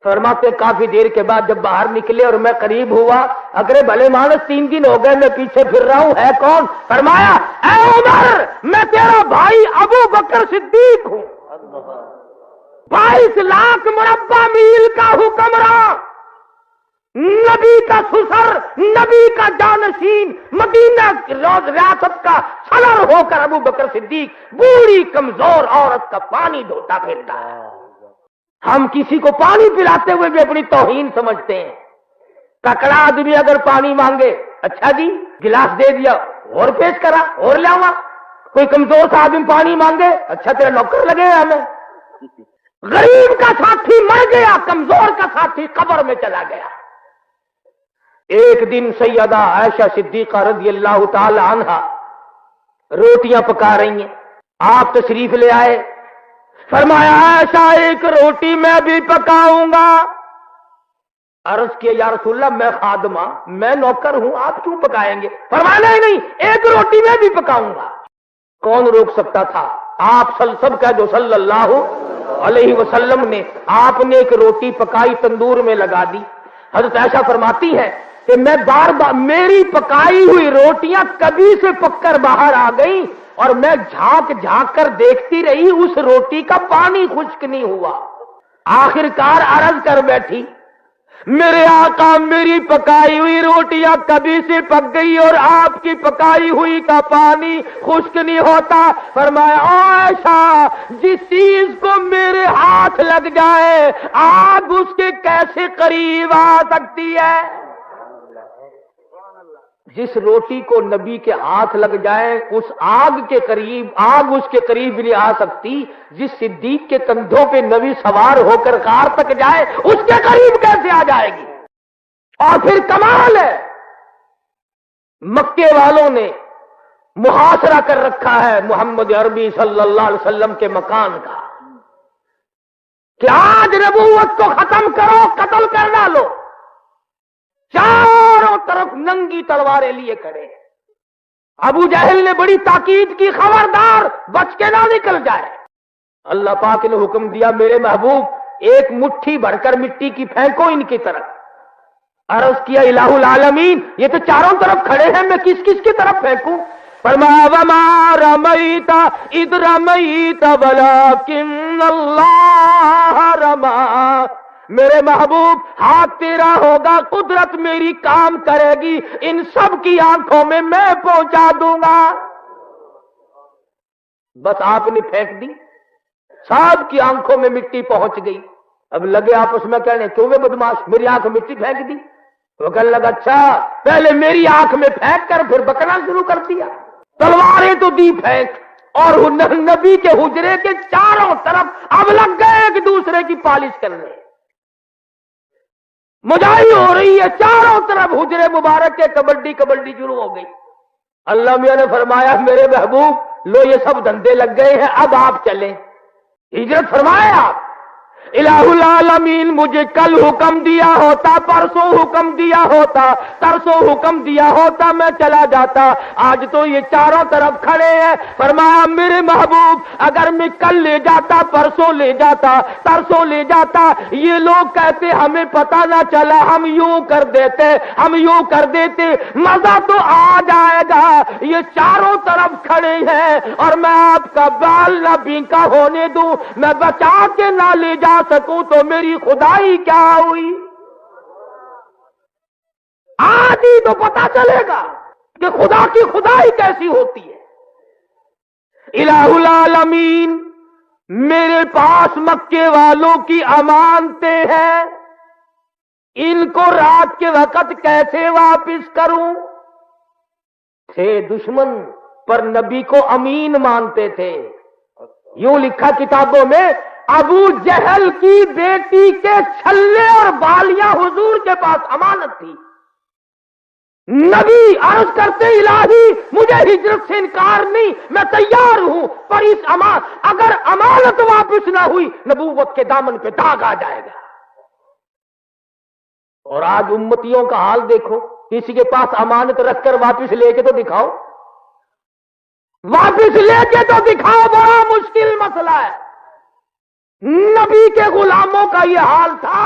فرماتے کافی دیر کے بعد جب باہر نکلے اور میں قریب ہوا، اگر بھلے مانس 3 دن ہو گئے میں پیچھے پھر رہا ہوں، ہے کون؟ فرمایا اے عمر، میں تیرا بھائی ابو بکر صدیق ہوں، 22 لاکھ مربع میل کا حکمراں، نبی کا سسر، نبی کا جانشین، مدینہ ریاست کا صدر ہو کر ابو بکر صدیق بوڑھی کمزور عورت کا پانی دھوتا پھرتا ہے. ہم کسی کو پانی پلاتے ہوئے بھی اپنی توہین سمجھتے ہیں. تکڑا آدمی اگر پانی مانگے، اچھا جی گلاس دے دیا، اور پیش کرا اور لاؤں. کوئی کمزور سا آدمی پانی مانگے, اچھا تیرا نوکر لگے ہمیں. غریب کا ساتھی مر گیا, کمزور کا ساتھی قبر میں چلا گیا. ایک دن سیدہ عائشہ صدیقہ رضی اللہ تعالی عنہا روٹیاں پکا رہی ہیں. آپ تشریف لے آئے, فرمایا عائشہ ایک روٹی میں بھی پکاؤں گا. عرض کیا یا رسول اللہ میں خادمہ, میں نوکر ہوں, آپ کیوں پکائیں گے؟ فرمایا نہیں, ایک روٹی میں بھی پکاؤں گا. کون روک سکتا تھا؟ آپ سب کہہ دو صلی اللہ علیہ وسلم نے. آپ نے ایک روٹی پکائی, تندور میں لگا دی. حضرت عائشہ فرماتی ہے کہ میں بار بار میری پکائی ہوئی روٹیاں کبھی سے پک کر باہر آ گئی اور میں جھانک جھانک کر دیکھتی رہی, اس روٹی کا پانی خشک نہیں ہوا. آخرکار عرض کر بیٹھی, میرے آقا میری پکائی ہوئی روٹیاں کبھی سے پک گئی اور آپ کی پکائی ہوئی کا پانی خشک نہیں ہوتا. فرمایا عائشہ جس چیز کو میرے ہاتھ لگ جائے آگ اس کے کیسے قریب آ سکتی ہے؟ جس روٹی کو نبی کے ہاتھ لگ جائے اس آگ کے قریب, آگ اس کے قریب نہیں آ سکتی. جس صدیق کے کندھوں پہ نبی سوار ہو کر غار تک جائے اس کے قریب کیسے آ جائے گی؟ اور پھر کمال ہے, مکے والوں نے محاصرہ کر رکھا ہے محمد عربی صلی اللہ علیہ وسلم کے مکان کا کہ آج نبوت کو ختم کرو, قتل کر ڈالو. چاروں طرف ننگی تلواریں لیے کھڑے. ابو جہل نے بڑی تاکید کی, خبردار بچ کے نہ نکل جائے. اللہ پاک نے حکم دیا میرے محبوب ایک مٹھی بھر کر مٹی کی پھینکو ان کی طرف. عرض کیا الہ العالمین یہ تو چاروں طرف کھڑے ہیں, میں کس کس کی طرف پھینکوں؟ فرمایا وما رمیت اذ رمیت ولکن اللہ رما. میرے محبوب ہاتھ تیرا ہوگا, قدرت میری کام کرے گی, ان سب کی آنکھوں میں میں پہنچا دوں گا. بس آپ نے پھینک دی, سب کی آنکھوں میں مٹی پہنچ گئی. اب لگے آپس میں کہنے کیوں گے بدماش میری آنکھ میں مٹی پھینک دی؟ وہ کہنے لگا اچھا پہلے میری آنکھ میں پھینک کر پھر بکنا شروع کر دیا. تلواریں تو دی پھینک, اور نبی کے حجرے کے چاروں طرف اب لگ گئے ایک دوسرے کی پالش کرنے. مجاہی ہو رہی ہے چاروں طرف, حجرے مبارک کے کبڈی کبڈی شروع ہو گئی. اللہ میاں نے فرمایا میرے محبوب لو یہ سب دھندے لگ گئے ہیں, اب آپ چلیں. ہجرت فرمائے آپ. الہ العالمین مجھے کل حکم دیا ہوتا, پرسوں حکم دیا ہوتا, ترسوں حکم دیا ہوتا, میں چلا جاتا. آج تو یہ چاروں طرف کھڑے ہیں. فرمایا میرے محبوب اگر میں کل لے جاتا, پرسوں لے جاتا, ترسوں لے جاتا, یہ لوگ کہتے ہمیں پتہ نہ چلا, ہم یوں کر دیتے, ہم یوں کر دیتے, مزہ تو آ جائے گا. یہ چاروں طرف کھڑے ہیں اور میں آپ کا بال نہ بینکا ہونے دوں, میں بچا کے نہ لے جا سکوں تو میری خدائی کیا ہوئی؟ آج ہی تو پتا چلے گا کہ خدا کی خدائی کیسی ہوتی ہے. الہ العالمین میرے پاس مکے والوں کی امانتیں ہیں, ان کو رات کے وقت کیسے واپس کروں؟ تھے دشمن پر نبی کو امین مانتے تھے. یوں لکھا کتابوں میں ابو جہل کی بیٹی کے چھلے اور بالیاں حضور کے پاس امانت تھی. نبی عرض کرتے الہی مجھے ہجرت سے انکار نہیں, میں تیار ہوں, پر اس اگر امانت واپس نہ ہوئی نبوت کے دامن پہ داغ آ جائے گا. اور آج امتیوں کا حال دیکھو, کسی کے پاس امانت رکھ کر واپس لے کے تو دکھاؤ, واپس لے کے تو دکھاؤ, بڑا مشکل مسئلہ ہے. نبی کے غلاموں کا یہ حال تھا.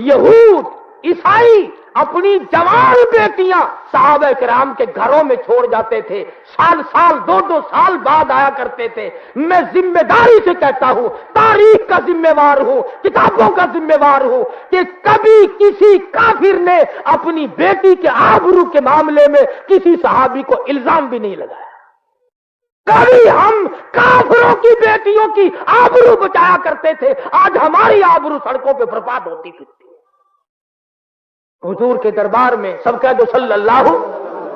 یہود عیسائی اپنی جوان بیٹیاں صحابہ کرام کے گھروں میں چھوڑ جاتے تھے, سال سال 2-2 سال بعد آیا کرتے تھے. میں ذمہ داری سے کہتا ہوں, تاریخ کا ذمہ وار ہوں, کتابوں کا ذمہ وار ہوں کہ کبھی کسی کافر نے اپنی بیٹی کے آبرو کے معاملے میں کسی صحابی کو الزام بھی نہیں لگایا. کبھی ہم کافروں کی بیٹیوں کی آبرو بچایا کرتے تھے, آج ہماری آبرو سڑکوں پہ برباد ہوتی پھرتی ہے. حضور کے دربار میں سب کہہ دو صلی اللہ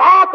7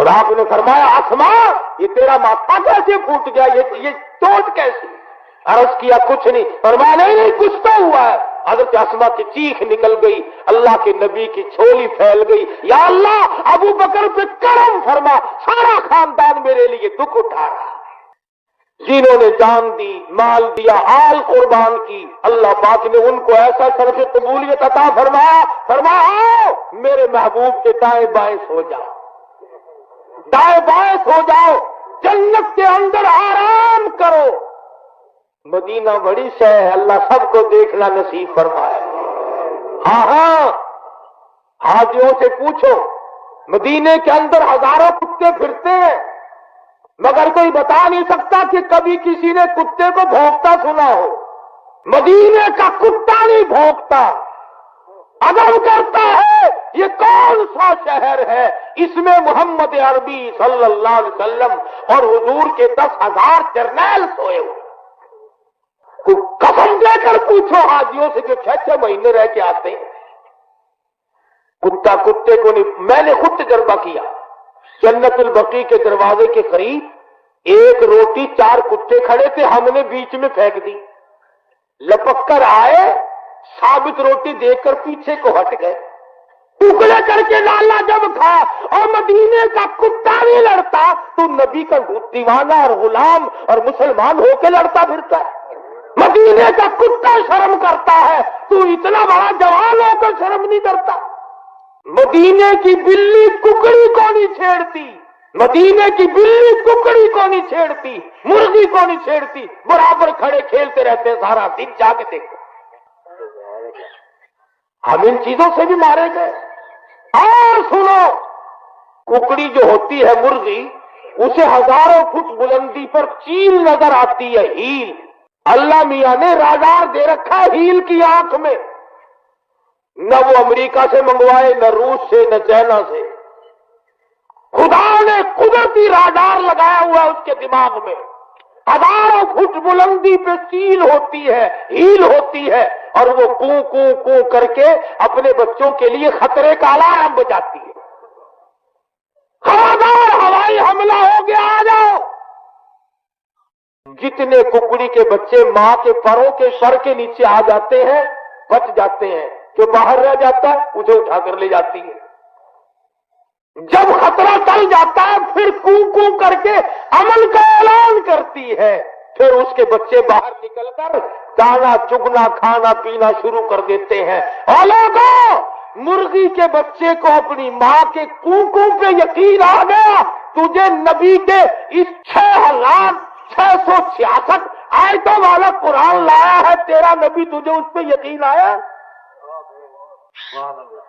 اور آپ نے فرمایا آسماں یہ تیرا ماتھا کیسے پھوٹ گیا، یہ چوٹ کیسی؟ عرض کیا کچھ نہیں، فرمایا نہیں کچھ تو ہوا ہے۔ حضرت آسماء کی چیخ نکل گئی، اللہ کے نبی کی چھولی پھیل گئی، یا اللہ ابو بکر پہ کرم فرما، سارا خاندان میرے لیے دکھ اٹھا رہا ہے۔ جنہوں نے جان دی، مال دیا، آل قربان کی، اللہ پاک نے ان کو ایسا شرف قبولیت عطا فرمایا، آؤ میرے محبوب کے دائیں بائیں سو جاؤ، دائیں بائیں سو جاؤ، جنت کے اندر آرام کرو۔ مدینہ بڑی شے ہے، اللہ سب کو دیکھنا نصیب فرمائے۔ ہاں حاجیوں سے پوچھو، مدینے کے اندر ہزاروں کتے پھرتے ہیں، مگر کوئی بتا نہیں سکتا کہ کبھی کسی نے کتے کو بھونکتا سنا ہو۔ مدینے کا کتا نہیں بھونکتا، ادب کرتا ہے۔ یہ کون سا شہر ہے، اس میں محمد عربی صلی اللہ علیہ وسلم اور حضور کے 10,000 جرنیل سوئے ہوئے۔ قسم دے کر پوچھو حاجیوں سے جو 6 مہینے رہ کے آتے ہیں، کتا کتے کو نہیں۔ میں نے خود تجربہ کیا، جنت البقیع کے دروازے کے قریب ایک روٹی 4 کتے کھڑے تھے، ہم نے بیچ میں پھینک دی، لپک کر آئے، ثابت روٹی دیکھ کر پیچھے کو ہٹ گئے، ٹکڑے کر کے لالا جب کھا۔ اور مدینے کا کتا نہیں لڑتا تو نبی کا دیوانہ اور غلام اور مسلمان ہو کے لڑتا پھرتا ہے۔ مدینے کا کتا شرم کرتا ہے، تو اتنا بڑا جوان ہو کر شرم نہیں کرتا۔ مدینے کی بلی ککڑی کو نہیں چھیڑتی، مدینے کی بلی ککڑی کو نہیں چھیڑتی، مرغی کو نہیں چھیڑتی، برابر کھڑے کھیلتے رہتے ہیں سارا دن۔ جا کے دیکھو، ہم ان چیزوں سے بھی مارے گئے۔ اور سنو، ککڑی جو ہوتی ہے مرغی، اسے ہزاروں فٹ بلندی پر چیل نظر آتی ہے، ہیل۔ اللہ میاں نے رادار دے رکھا ہے ہیل کی آنکھ میں، نہ وہ امریکہ سے منگوائے، نہ روس سے، نہ چائنا سے، خدا نے قدرتی رادار لگایا ہوا ہے اس کے دماغ میں۔ ہزاروں فٹ بلندی پہ چیل ہوتی ہے، ہیل ہوتی ہے، اور وہ کوں کوں کوں کر کے اپنے بچوں کے لیے خطرے کا الارم بجاتی ہے۔ خبردار ہوائی حملہ ہو گیا، آ جاؤ۔ جتنے ککڑی کے بچے ماں کے پروں کے سر کے نیچے آ جاتے ہیں بچ جاتے ہیں، جو باہر رہ جاتا ہے اسے اٹھا کر لے جاتی ہے۔ جب خطرہ ٹل جاتا ہے پھر کوں کوں کر کے امن کا اعلان کرتی ہے، پھر اس کے بچے باہر نکل کر دانا چگنا کھانا پینا شروع کر دیتے ہیں۔ اور لوگوں، مرغی کے بچے کو اپنی ماں کے کوں کوں پہ یقین آ گیا، تجھے نبی کے اس 6,666 آیتوں والا قرآن لایا ہے، تیرا نبی تجھے اس پہ یقین آیا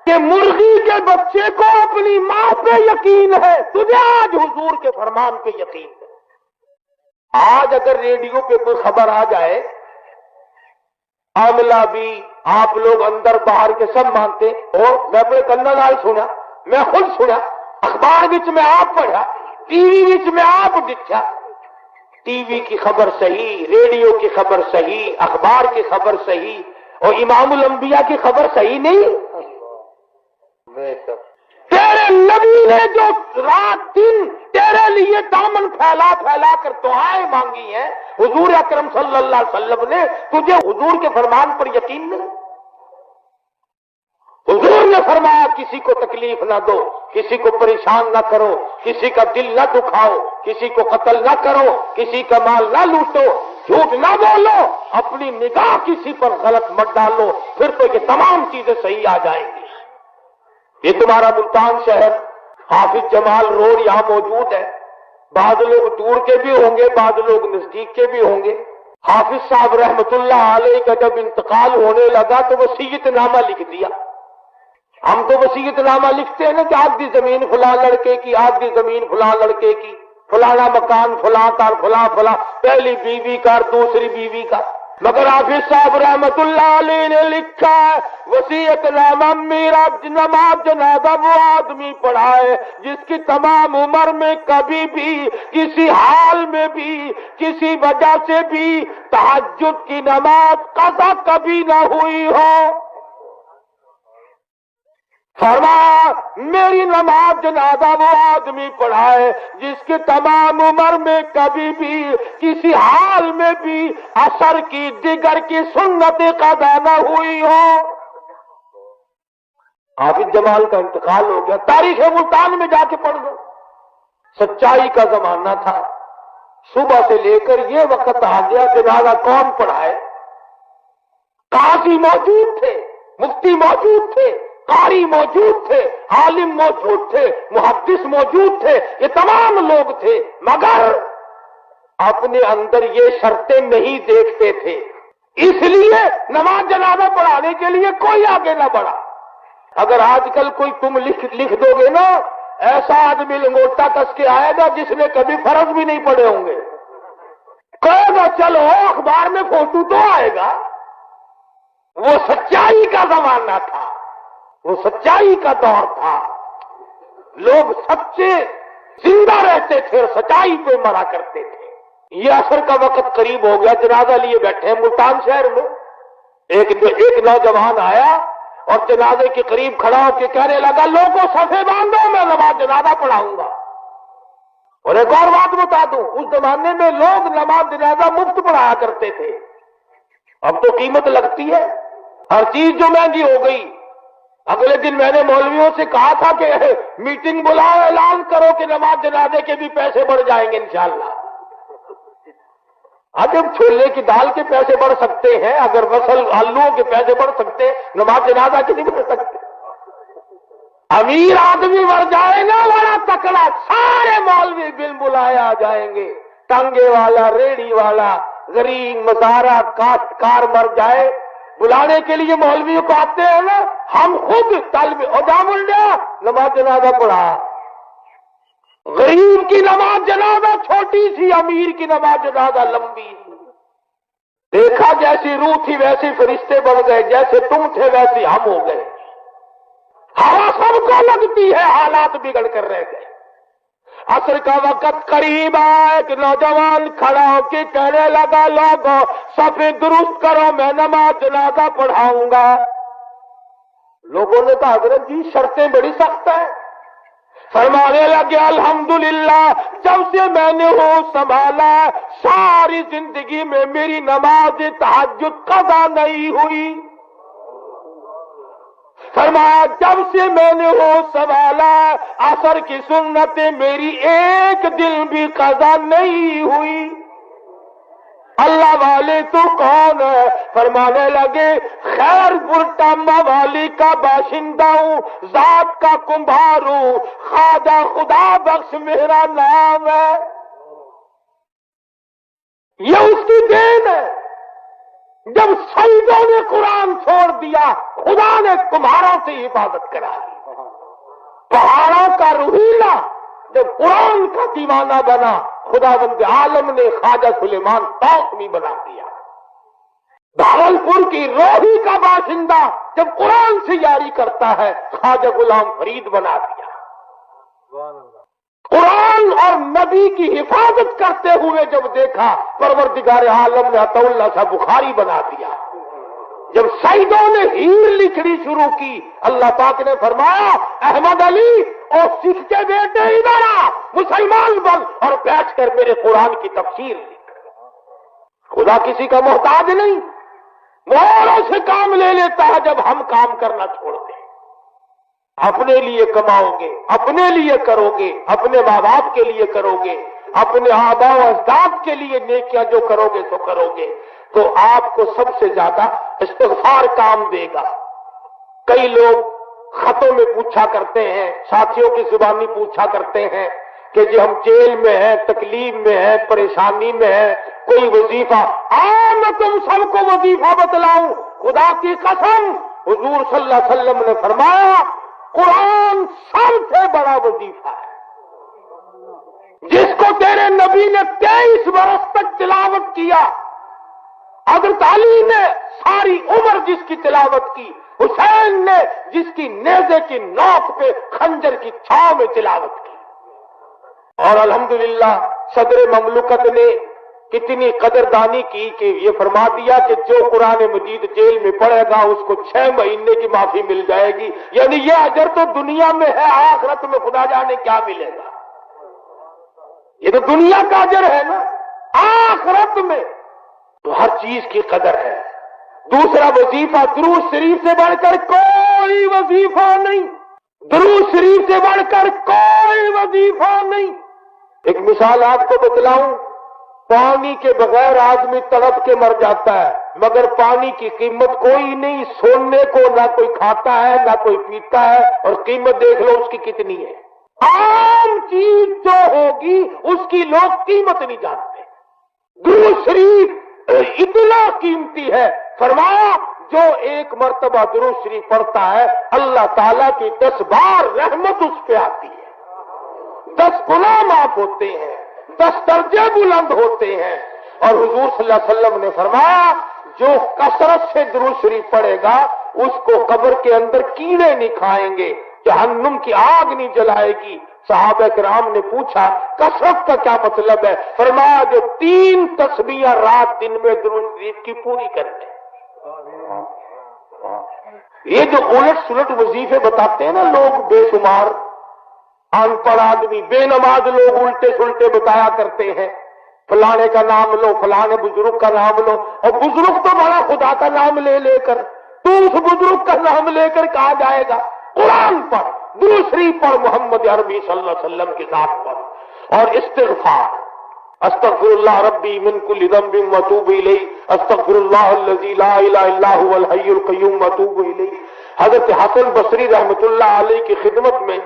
کہ مرغی کے بچے کو اپنی ماں پہ یقین ہے، تجھے آج حضور کے فرمان پہ یقین ہے۔ آج اگر ریڈیو پہ کوئی خبر آ جائے، عاملہ بھی آپ لوگ اندر باہر کے سب مانتے، اور میں اپنے کنا نال سنا، میں خود سنا، اخبار وچ میں آپ پڑھا، ٹی وی وچ میں آپ دکھا، ٹی وی کی خبر صحیح، ریڈیو کی خبر صحیح، اخبار کی خبر صحیح، اور امام الانبیاء کی خبر صحیح نہیں۔ تیرے نبی نے جو رات دن تیرے لیے دامن پھیلا پھیلا کر دعائیں مانگی ہیں، حضور اکرم صلی اللہ علیہ وسلم نے، تجھے حضور کے فرمان پر یقین نہیں؟ حضور نے فرمایا کسی کو تکلیف نہ دو، کسی کو پریشان نہ کرو، کسی کا دل نہ دکھاؤ، کسی کو قتل نہ کرو، کسی کا مال نہ لوٹو، جھوٹ نہ بولو، اپنی نگاہ کسی پر غلط مت ڈالو، پھر تو یہ تمام چیزیں صحیح آ جائیں گی۔ یہ تمہارا ملتان شہر، حافظ جمال روڈ یہاں موجود ہے، بعض لوگ دور کے بھی ہوں گے، بعض لوگ نزدیک کے بھی ہوں گے۔ حافظ صاحب رحمت اللہ علیہ کا جب انتقال ہونے لگا تو وصیت نامہ لکھ دیا۔ ہم تو وصیت نامہ لکھتے ہیں نا کہ آدھی زمین فلاں لڑکے کی، آدھی زمین فلاں لڑکے کی، فلانا مکان فلاں کا، فلاں فلاں، پہلی بیوی کا اور دوسری بیوی کا۔ مگر حافظ صاحب رحمت اللہ علیہ نے لکھا ہے وصیت نامہ میرا نماز جنازہ وہ آدمی پڑھائے جس کی تمام عمر میں کبھی بھی کسی حال میں بھی کسی وجہ سے بھی تہجد کی نماز قضا کبھی نہ ہوئی ہو۔ فرمایا میری نماز جنازہ وہ آدمی پڑھائے جس کی تمام عمر میں کبھی بھی کسی حال میں بھی عصر کی دیگر کی سنت قضا نہ ہوئی ہو. حافظ جمال کا انتقال ہو گیا. تاریخ ملتان میں جا کے پڑھ دو. سچائی کا زمانہ تھا. صبح سے لے کر یہ وقت آ گیا جنازہ کون پڑھائے؟ قاضی موجود تھے، مفتی موجود تھے، قاری موجود تھے، عالم موجود تھے، محدث موجود تھے، یہ تمام لوگ تھے، مگر اپنے اندر یہ شرطیں نہیں دیکھتے تھے. اس لیے نماز جنازہ پڑھانے کے لیے کوئی آگے نہ بڑھا. اگر آج کل کوئی تم لکھ دو گے نا، ایسا آدمی لنگوٹا کس کے آئے گا جس نے کبھی فرض بھی نہیں پڑھے ہوں گے. کہے گا چلو اخبار میں فوٹو تو آئے گا. وہ سچائی کا زمانہ تھا، وہ سچائی کا دور تھا. لوگ سچے زندہ رہتے تھے اور سچائی پہ مرا کرتے تھے. یہ عصر کا وقت قریب ہو گیا. جنازہ لیے بیٹھے ہیں ملتان شہر میں. ایک نوجوان آیا اور جنازے کے قریب کھڑا ہو کے کہنے لگا لوگوں صفے باندھو، میں نماز جنازہ پڑھاؤں گا. اور ایک اور بات بتا دوں، اس زمانے میں لوگ نماز جنازہ مفت پڑھایا کرتے تھے. اب تو قیمت لگتی ہے، ہر چیز جو مہنگی ہو گئی. اگلے دن میں نے مولویوں سے کہا تھا کہ میٹنگ بلاؤ، اعلان کرو کہ نماز جنازے کے بھی پیسے بڑھ جائیں گے انشاءاللہ. جب چھولے کی دال کے پیسے بڑھ سکتے ہیں، اگر وصل آلوؤں کے پیسے بڑھ سکتے ہیں، نماز جنازہ کے نہیں بڑھ سکتے. امیر آدمی مر جائے نا بڑا تکڑا، سارے مولوی بل بلائے آ جائیں گے. ٹانگے والا، ریڑھی والا، غریب مزارع کاشتکار مر جائے، بلانے کے لیے مولویوں کو آتے ہیں نا. ہم خود طالب ادا منڈیا نماز جنازہ پڑھا. غریب کی نماز جنازہ چھوٹی سی، امیر کی نماز جنازہ لمبی. دیکھا جیسی روح تھی ویسے فرشتے بڑھ گئے، جیسے تم تھے ویسے ہم ہو گئے. ہوا سب کو لگتی ہے، حالات بگڑ کر رہ گئے. عصر کا وقت قریب آیا. ایک نوجوان کھڑا ہو کے کہنے لگا لوگوں صفیں درست کرو، میں نماز جنازہ پڑھاؤں گا. لوگوں نے کہا حضرت جی شرطیں بڑی سخت ہیں. فرمانے لگے الحمدللہ جب سے میں نے ہوش سنبھالا ساری زندگی میں میری نماز تہجد قضا نہیں ہوئی. فرمایا جب سے میں نے ہوش سنبھالا عصر کی سنتیں میری ایک دن بھی قضا نہیں ہوئی. اللہ والے تو کون ہے؟ فرمانے لگے خیر پور ٹامہ والی کا باشندہ ہوں، ذات کا کمبھار ہوں، خواجہ خدا بخش میرا نام ہے. یہ اس کی دین ہے. جب سیدوں نے قرآن چھوڑ دیا خدا نے تمہاروں سے حفاظت کرا دی. پہاڑوں کا روحیلا جب قرآن کا دیوانہ بنا خدا بند عالم نے خواجہ سلیمان طوسمی بنا دیا. بھاگلپور کی روحی کا باشندہ جب قرآن سے یاری کرتا ہے خواجہ غلام فرید بنا دیا. قرآن اور نبی کی حفاظت کرتے ہوئے جب دیکھا پروردگار عالم نے عطا اللہ شاہ بخاری بنا دیا. جب سیدوں نے ہیر لکھنی شروع کی اللہ پاک نے فرمایا احمد علی اور سکھ کے بیٹے ادھر آ، مسلمان بن اور بیٹھ کر میرے قرآن کی تفسیر لکھ. خدا کسی کا محتاج نہیں، مہروں سے کام لے لیتا ہے جب ہم کام کرنا چھوڑ دیں. اپنے لیے کماؤ گے، اپنے لیے کرو گے، اپنے ماں باپ کے لیے کرو گے، اپنے آباء و اجداد کے لیے نیکیاں جو کرو گے تو کرو گے تو آپ کو سب سے زیادہ استغفار کام دے گا. کئی لوگ خطوں میں پوچھا کرتے ہیں، ساتھیوں کی زبانی پوچھا کرتے ہیں کہ جی ہم جیل میں ہیں، تکلیف میں ہیں، پریشانی میں ہیں، کوئی وظیفہ. میں تم سب کو وظیفہ بتلاؤں. خدا کی قسم حضور صلی اللہ علیہ وسلم نے فرمایا قرآن سب سے بڑا وظیفہ ہے. جس کو تیرے نبی نے 23 برس تک تلاوت کیا، حضرت علی نے ساری عمر جس کی تلاوت کی، حسین نے جس کی نیزے کی نوک پہ خنجر کی چھاؤں میں تلاوت کی. اور الحمدللہ صدر مملکت نے کتنی قدردانی کی کہ یہ فرما دیا کہ جو قرآن مجید جیل میں پڑھے گا اس کو 6 مہینے کی معافی مل جائے گی. یعنی یہ اجر تو دنیا میں ہے، آخرت میں خدا جانے کیا ملے گا. یہ تو دنیا کا اجر ہے نا، آخرت میں تو ہر چیز کی قدر ہے. دوسرا وظیفہ، درود شریف سے بڑھ کر کوئی وظیفہ نہیں، درود شریف سے بڑھ کر کوئی وظیفہ نہیں. ایک مثال آپ کو بتلاؤں، پانی کے بغیر آدمی تڑپ کے مر جاتا ہے، مگر پانی کی قیمت کوئی نہیں. سونے کو نہ کوئی کھاتا ہے نہ کوئی پیتا ہے، اور قیمت دیکھ لو اس کی کتنی ہے. عام چیز جو ہوگی اس کی لوگ قیمت نہیں جانتے. درود شریف اتنا قیمتی ہے. فرمایا جو ایک مرتبہ درود شریف پڑھتا ہے اللہ تعالیٰ کی 10 بار رحمت اس پہ آتی ہے، 10 گناہ معاف ہوتے ہیں، 10 درجے بلند ہوتے ہیں. اور حضور صلی اللہ علیہ وسلم نے فرمایا جو کثرت سے درود شریف پڑھے گا اس کو قبر کے اندر کیڑے نہیں کھائیں گے، جہنم کی آگ نہیں جلائے گی. صحابہ کرام نے پوچھا کثرت کا کیا مطلب ہے؟ فرمایا جو 3 تسبیحاں رات دن میں درود شریف کی پوری کرتے. یہ جو الٹ سلٹ وظیفے بتاتے ہیں نا لوگ بے شمار، ان پڑھ آدمی بے نماز لوگ الٹے سلٹے بتایا کرتے ہیں. فلانے کا نام لو، فلانے بزرگ کا نام لو، اور بزرگ تو بڑا خدا کا نام لے لے کر، تو اس بزرگ کا نام لے کر کہا جائے گا. قرآن پڑھ، دوسری پڑھ، محمد عربی صلی اللہ علیہ وسلم کے ساتھ پڑھ. اور استغفار، استغفر اللہ ربی من کل ذنب واتوب الیہ، استغفر اللہ الذی لا الہ الا هو الحی القیوم واتوب الیہ. حضرت حسن بصری رحمۃ اللہ علیہ کی خدمت میں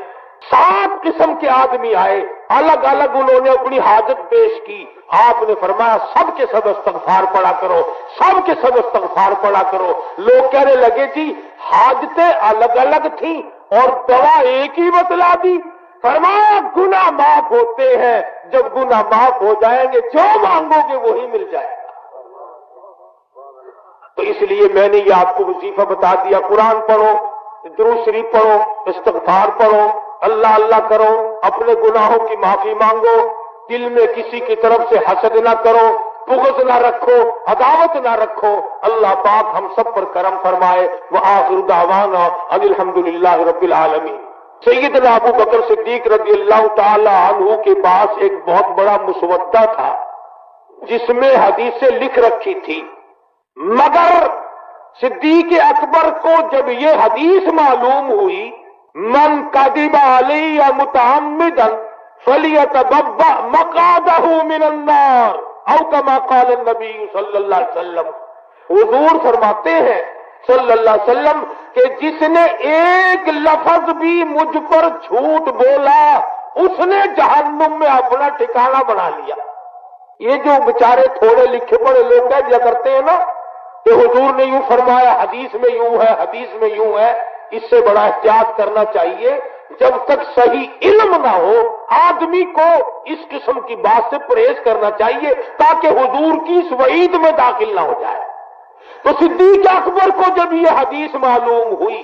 7 قسم کے آدمی آئے، الگ الگ انہوں نے اپنی حاجت پیش کی. آپ نے فرمایا سب کے سب استغفار پڑھا کرو، سب کے سب استغفار پڑھا کرو. لوگ کہنے لگے جی حاجتیں الگ الگ تھیں اور دوا ایک ہی بتلا دی. فرمایا گناہ معاف ہوتے ہیں، جب گناہ معاف ہو جائیں گے جو مانگو گے وہی مل جائے گا. تو اس لیے میں نے یہ آپ کو وظیفہ بتا دیا. قرآن پڑھو، درود شریف پڑھو، استغفار پڑھو، اللہ اللہ کرو، اپنے گناہوں کی معافی مانگو، دل میں کسی کی طرف سے حسد نہ کرو، بغض نہ رکھو، عداوت نہ رکھو. اللہ پاک ہم سب پر کرم فرمائے. وآخر دعوانا ان الحمدللہ رب العالمین. سیدنا ابو بکر صدیق رضی اللہ تعالی عنہ کے پاس ایک بہت بڑا مسودہ تھا جس میں حدیثیں لکھ رکھی تھی، مگر صدیق اکبر کو جب یہ حدیث معلوم ہوئی من کذب علی متعمدا فلیتبوأ مقعدہ من النار او کما قال النبی صلی اللہ علیہ وسلم. حضور فرماتے ہیں صلی اللہ علیہ وسلم کہ جس نے ایک لفظ بھی مجھ پر جھوٹ بولا اس نے جہنم میں اپنا ٹھکانہ بنا لیا. یہ جو بیچارے تھوڑے لکھے پڑے لوگ کہہ دیا کرتے ہیں نا کہ حضور نے یوں فرمایا، حدیث میں یوں ہے، حدیث میں یوں ہے، اس سے بڑا احتیاط کرنا چاہیے. جب تک صحیح علم نہ ہو آدمی کو اس قسم کی بات سے پرہیز کرنا چاہیے تاکہ حضور کی اس وعید میں داخل نہ ہو جائے. تو صدیق اکبر کو جب یہ حدیث معلوم ہوئی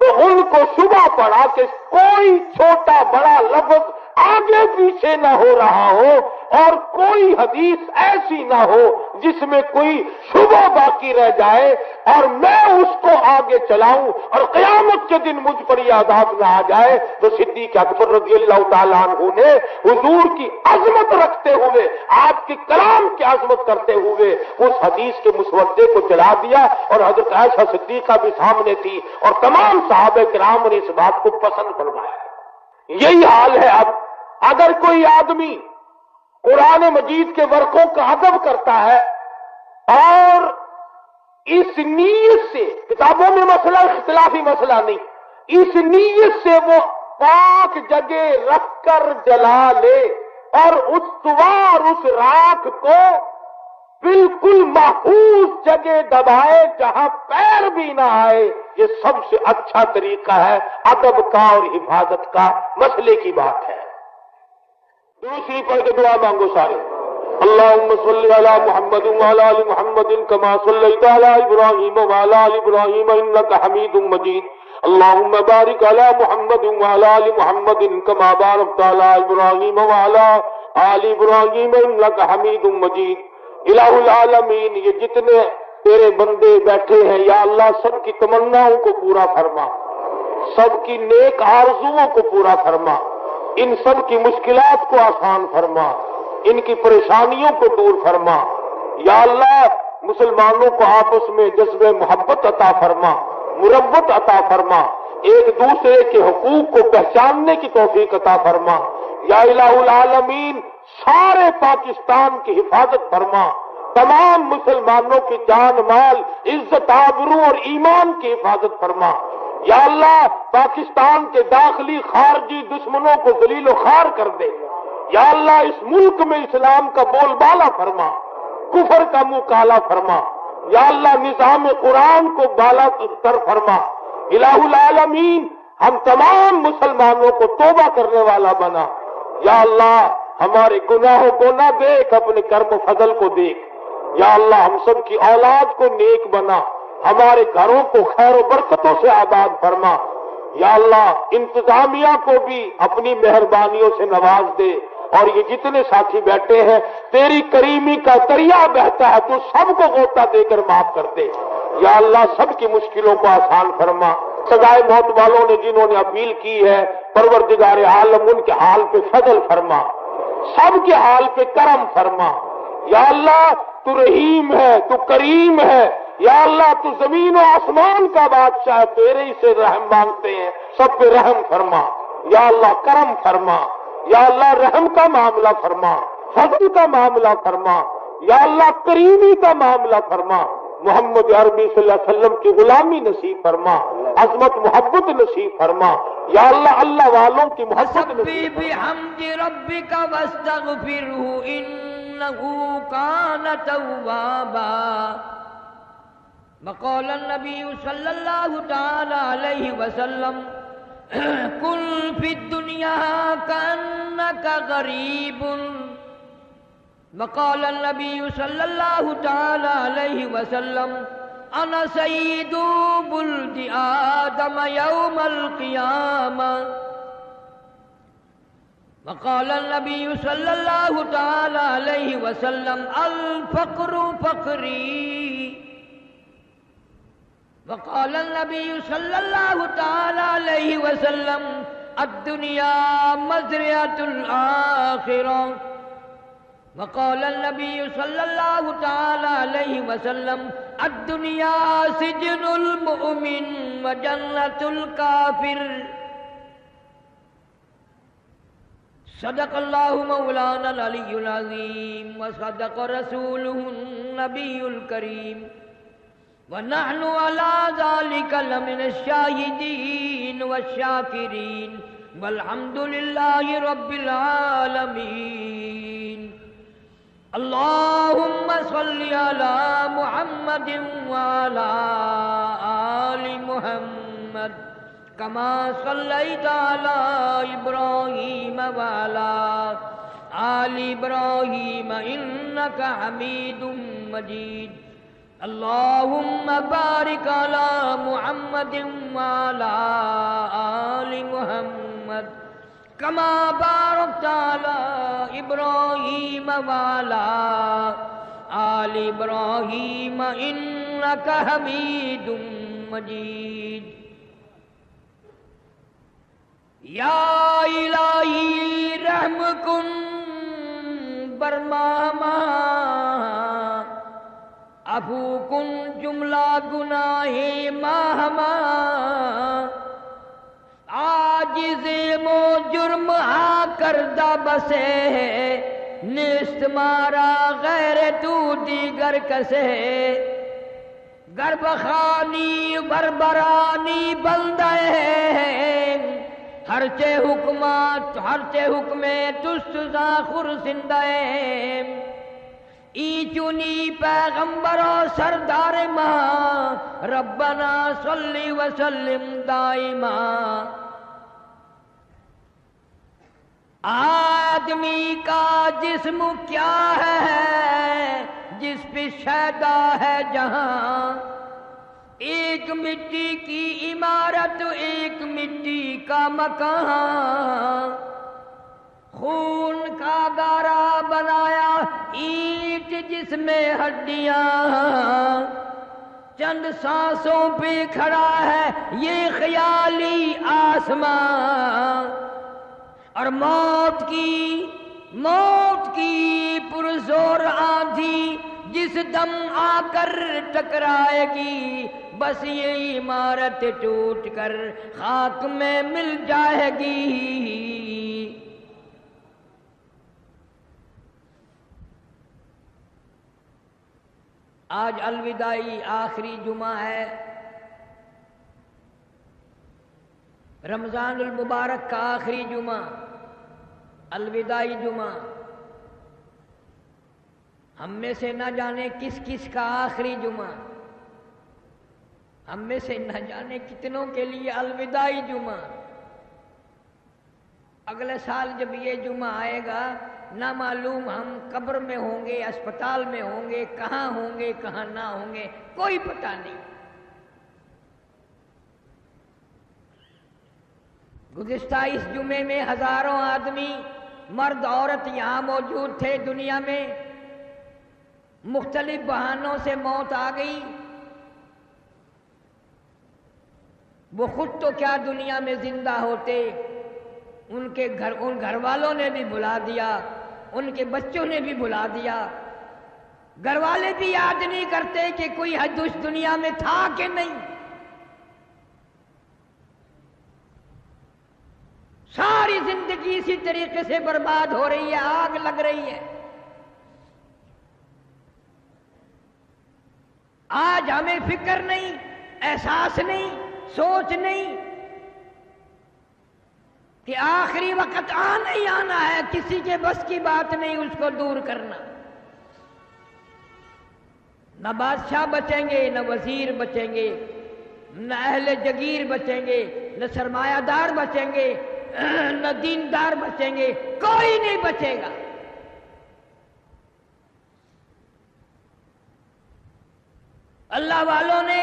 تو ان کو شبہ پڑا کہ کوئی چھوٹا بڑا لفظ آگے پیچھے نہ ہو رہا ہو اور کوئی حدیث ایسی نہ ہو جس میں کوئی شبہ باقی رہ جائے اور میں اس کو آگے چلاؤں اور قیامت کے دن مجھ پر یہ عذاب نہ آ جائے. تو صدیق اکبر رضی اللہ تعالیٰ عنہ نے حضور کی عظمت رکھتے ہوئے، آپ کے کلام کی عظمت کرتے ہوئے اس حدیث کے مسودے کو جلا دیا. اور حضرت عائشہ صدیقہ بھی سامنے تھی اور تمام صحابہ کرام نے اس بات کو پسند فرمایا. یہی حال ہے. اب اگر کوئی آدمی قرآن مجید کے ورقوں کا ادب کرتا ہے اور اس نیت سے، کتابوں میں مسئلہ اختلافی مسئلہ نہیں، اس نیت سے وہ پاک جگہ رکھ کر جلا لے اور استوار اس راکھ کو بالکل محفوظ جگہ دبائے جہاں پیر بھی نہ آئے، یہ سب سے اچھا طریقہ ہے ادب کا اور حفاظت کا. مسئلے کی بات ہے. دوسری پڑھ کے دعا مانگو سارے. اللہم صلی علی محمد وعلی آل محمد کما صلیت علی ابراہیم وعلی آل ابراہیم انک حمید مجید. اللہم بارک علی محمد وعلی آل محمد کما بارکت علی ابراہیم وعلی آل ابراہیم انک حمید مجید. الہ العالمین یہ جتنے تیرے بندے بیٹھے ہیں یا اللہ سب کی تمناؤں کو پورا فرما، سب کی نیک آرزوؤں کو پورا فرما، ان سب کی مشکلات کو آسان فرما، ان کی پریشانیوں کو دور فرما یا اللہ۔ مسلمانوں کو آپس میں جذبہ محبت عطا فرما، مربت عطا فرما، ایک دوسرے کے حقوق کو پہچاننے کی توفیق عطا فرما یا الہ العالمین۔ سارے پاکستان کی حفاظت فرما، تمام مسلمانوں کی جان مال عزت آبرو اور ایمان کی حفاظت فرما یا اللہ۔ پاکستان کے داخلی خارجی دشمنوں کو ذلیل و خوار کر دے یا اللہ۔ اس ملک میں اسلام کا بول بالا فرما، کفر کا منہ کالا فرما یا اللہ۔ نظام قرآن کو بالا تر فرما الہ العالمین۔ ہم تمام مسلمانوں کو توبہ کرنے والا بنا یا اللہ۔ ہمارے گناہوں کو نہ دیکھ، اپنے کرم و فضل کو دیکھ یا اللہ۔ ہم سب کی اولاد کو نیک بنا، ہمارے گھروں کو خیر و برکتوں سے آباد فرما یا اللہ۔ انتظامیہ کو بھی اپنی مہربانیوں سے نواز دے، اور یہ جتنے ساتھی بیٹھے ہیں تیری کریمی کا دریا بہتا ہے، تو سب کو غوطہ دے کر معاف کر دے یا اللہ۔ سب کی مشکلوں کو آسان فرما۔ سزائے موت والوں نے جنہوں نے اپیل کی ہے پروردگار عالم ان کے حال پہ فضل فرما، سب کے حال پہ کرم فرما یا اللہ۔ تو رحیم ہے، تو کریم ہے یا اللہ۔ تو زمین و آسمان کا بادشاہ ہے، تیرے ہی سے رحم مانگتے ہیں، سب پہ رحم فرما یا اللہ۔ کرم فرما یا اللہ، رحم کا معاملہ فرما، فضل کا معاملہ فرما یا اللہ، کریمی کا معاملہ فرما۔ محمد عربی صلی اللہ علیہ وسلم کی غلامی نصیب فرما، عظمت محبت نصیب فرما یا اللہ۔ اللہ والوں کی محبت نصیب فرما۔ بحمد ربک واستغفرہ انہ کان توابا۔ وقال النبی صلی اللہ تعالی علیہ وسلم کن فی الدنیا کأنک غریب۔ وقال النبی صلی اللہ تعالی علیہ وسلم انا سید ولد آدم یوم القیامہ۔ وقال النبی صلی اللہ تعالی علیہ وسلم الفقر فقری۔ وقال النبی صلی اللہ تعالی علیہ وسلم الدنیا مزرعۃ الآخرہ۔ وقال النبی صلی اللہ تعالی علیہ وسلم الدنیا سجن المؤمن وجنت الکافر۔ صدق اللہ مولانا العلی العظیم وصدق رسولہ النبی الکریم ونحن على ذلك لمن الشاہدین والشاکرین والحمد للہ رب العالمین۔ اللہم صلی علی محمد وعلی آل محمد کما صلیت علی ابراہیم وعلی آل ابراہیم انک حمید مجید۔ اللہم بارک علی محمد وعلی آل محمد کما بارکت علی ابراہیم وعلی آل ابراہیم انک حمید مجید۔ یا الہی رحم کن برماما، عفو کن جملہ گناہ ماہما، عاجز مو جرم ہا کردہ بسے، نیست مارا غیر تو دیگر کسے، گربخانی بربرانی بندے، ہرچے حکمات ہرچے حکمے تستزا خرسندے، ای چونی پیغمبر و سردار ماں، ربنا صلی وسلم دائما۔ آدمی کا جسم کیا ہے جس پہ شیدا ہے جہاں، ایک مٹی کی عمارت ایک مٹی کا مکان، خون کا گارا بنایا اینٹ کہ جس میں ہڈیاں چند سانسوں پہ کھڑا ہے یہ خیالی آسمان، اور موت کی پرزور آندھی جس دم آ کر ٹکرائے گی، بس یہ عمارت ٹوٹ کر خاک میں مل جائے گی۔ آج الوداعی آخری جمعہ ہے، رمضان المبارک کا آخری جمعہ، الوداعی جمعہ۔ ہم میں سے نہ جانے کس کس کا آخری جمعہ، ہم میں سے نہ جانے کتنوں کے لیے الوداعی جمعہ۔ اگلے سال جب یہ جمعہ آئے گا نہ معلوم ہم قبر میں ہوں گے، اسپتال میں ہوں گے، کہاں ہوں گے کہاں نہ ہوں گے، کوئی پتہ نہیں۔ گزشتہ اس جمعے میں ہزاروں آدمی مرد عورت یہاں موجود تھے، دنیا میں مختلف بہانوں سے موت آ گئی۔ وہ خود تو کیا دنیا میں زندہ ہوتے، ان گھر والوں نے بھی بلا دیا، ان کے بچوں نے بھی بلا دیا، گھر والے بھی یاد نہیں کرتے کہ کوئی حد اس دنیا میں تھا کہ نہیں۔ ساری زندگی اسی طریقے سے برباد ہو رہی ہے، آگ لگ رہی ہے۔ آج ہمیں فکر نہیں، احساس نہیں، سوچ نہیں کہ آخری وقت آنا ہی آنا ہے، کسی کے بس کی بات نہیں اس کو دور کرنا۔ نہ بادشاہ بچیں گے، نہ وزیر بچیں گے، نہ اہل جگیر بچیں گے، نہ سرمایہ دار بچیں گے، نہ دیندار بچیں گے، کوئی نہیں بچے گا۔ اللہ والوں نے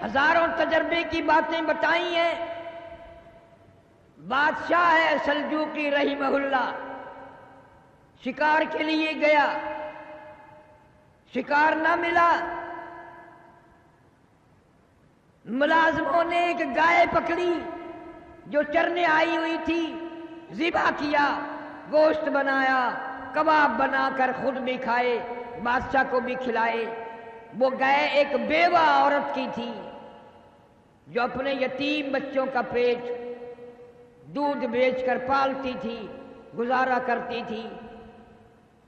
ہزاروں تجربے کی باتیں بتائی ہیں۔ بادشاہ ہے سلجوقی رحمہ اللہ، شکار کے لیے گیا، شکار نہ ملا، ملازموں نے ایک گائے پکڑی جو چرنے آئی ہوئی تھی، ذبح کیا، گوشت بنایا، کباب بنا کر خود بھی کھائے، بادشاہ کو بھی کھلائے۔ وہ گائے ایک بیوہ عورت کی تھی جو اپنے یتیم بچوں کا پیٹ دودھ بیچ کر پالتی تھی، گزارا کرتی تھی۔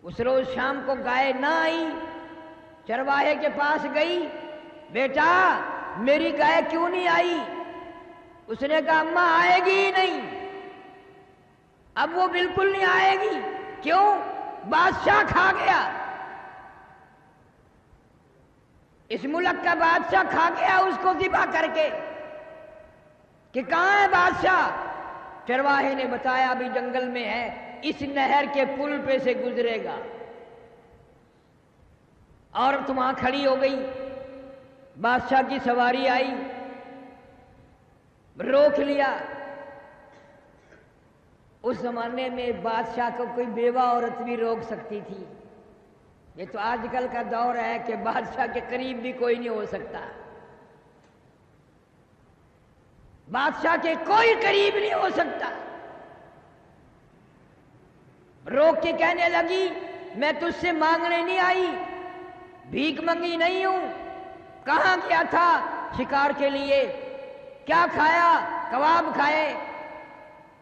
اس روز شام کو گائے نہ آئی، چرواہے کے پاس گئی، بیٹا میری گائے کیوں نہیں آئی؟ اس نے کہا اماں آئے گی ہی نہیں، اب وہ بالکل نہیں آئے گی۔ کیوں؟ بادشاہ کھا گیا، اس ملک کا بادشاہ کھا گیا اس کو ذبح کر کے۔ کہ کہاں ہے بادشاہ؟ چرواہے نے بتایا ابھی جنگل میں ہے، اس نہر کے پل پہ سے گزرے گا۔ عورت وہاں کھڑی ہو گئی، بادشاہ کی سواری آئی، روک لیا۔ اس زمانے میں بادشاہ کو کوئی بیوہ عورت بھی روک سکتی تھی، یہ تو آج کل کا دور ہے کہ بادشاہ کے قریب بھی کوئی نہیں ہو سکتا، بادشاہ کے کوئی قریب نہیں ہو سکتا۔ روک کے کہنے لگی میں تجھ سے مانگنے نہیں آئی، بھیک منگی نہیں ہوں، کہاں گیا تھا شکار کے لیے، کیا کھایا؟ کباب کھائے۔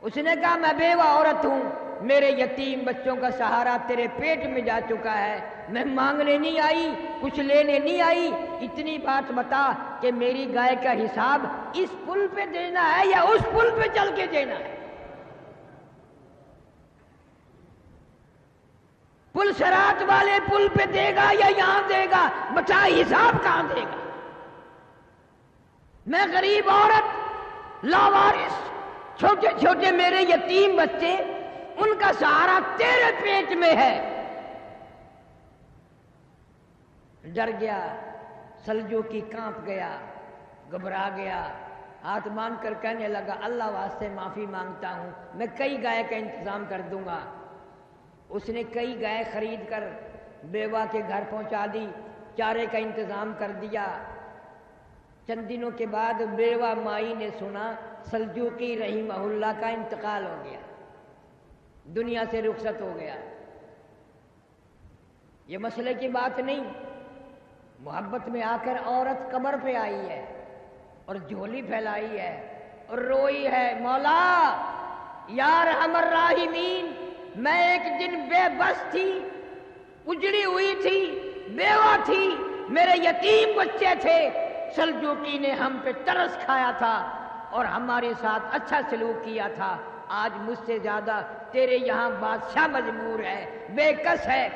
اس نے کہا میں بیوہ عورت ہوں، میرے یتیم بچوں کا سہارا تیرے پیٹ میں جا چکا ہے، میں مانگنے نہیں آئی، کچھ لینے نہیں آئی، اتنی بات بتا کہ میری گائے کا حساب اس پل پہ دینا ہے یا اس پل پہ چل کے دینا ہے؟ پل صراط والے پل پہ دے گا یا یہاں دے گا؟ بتا حساب کہاں دے گا؟ میں غریب عورت، لاوارث، چھوٹے چھوٹے میرے یتیم بچے، ان کا سہارا تیرے پیٹ میں ہے۔ ڈر گیا سلجوقی، کانپ گیا، گھبرا گیا، ہاتھ باندھ کر کہنے لگا اللہ واسطے معافی مانگتا ہوں، میں کئی گائے کا انتظام کر دوں گا۔ اس نے کئی گائے خرید کر بیوہ کے گھر پہنچا دی، چارے کا انتظام کر دیا۔ چند دنوں کے بعد بیوہ مائی نے سنا سلجوقی رحمہ اللہ کا انتقال ہو گیا، دنیا سے رخصت ہو گیا۔ یہ مسئلے کی بات نہیں، محبت میں آ کر عورت قبر پہ آئی ہے اور جھولی پھیلائی ہے اور روئی ہے، مولا یا ارحم الراحمین، میں ایک دن بے بس تھی، اجڑی ہوئی تھی، بیوہ تھی، میرے یتیم بچے تھے، سلجوقی نے ہم پہ ترس کھایا تھا اور ہمارے ساتھ اچھا سلوک کیا تھا، آج مجھ سے زیادہ تیرے یہاں بادشاہ مجبور ہے، بے کس ہے،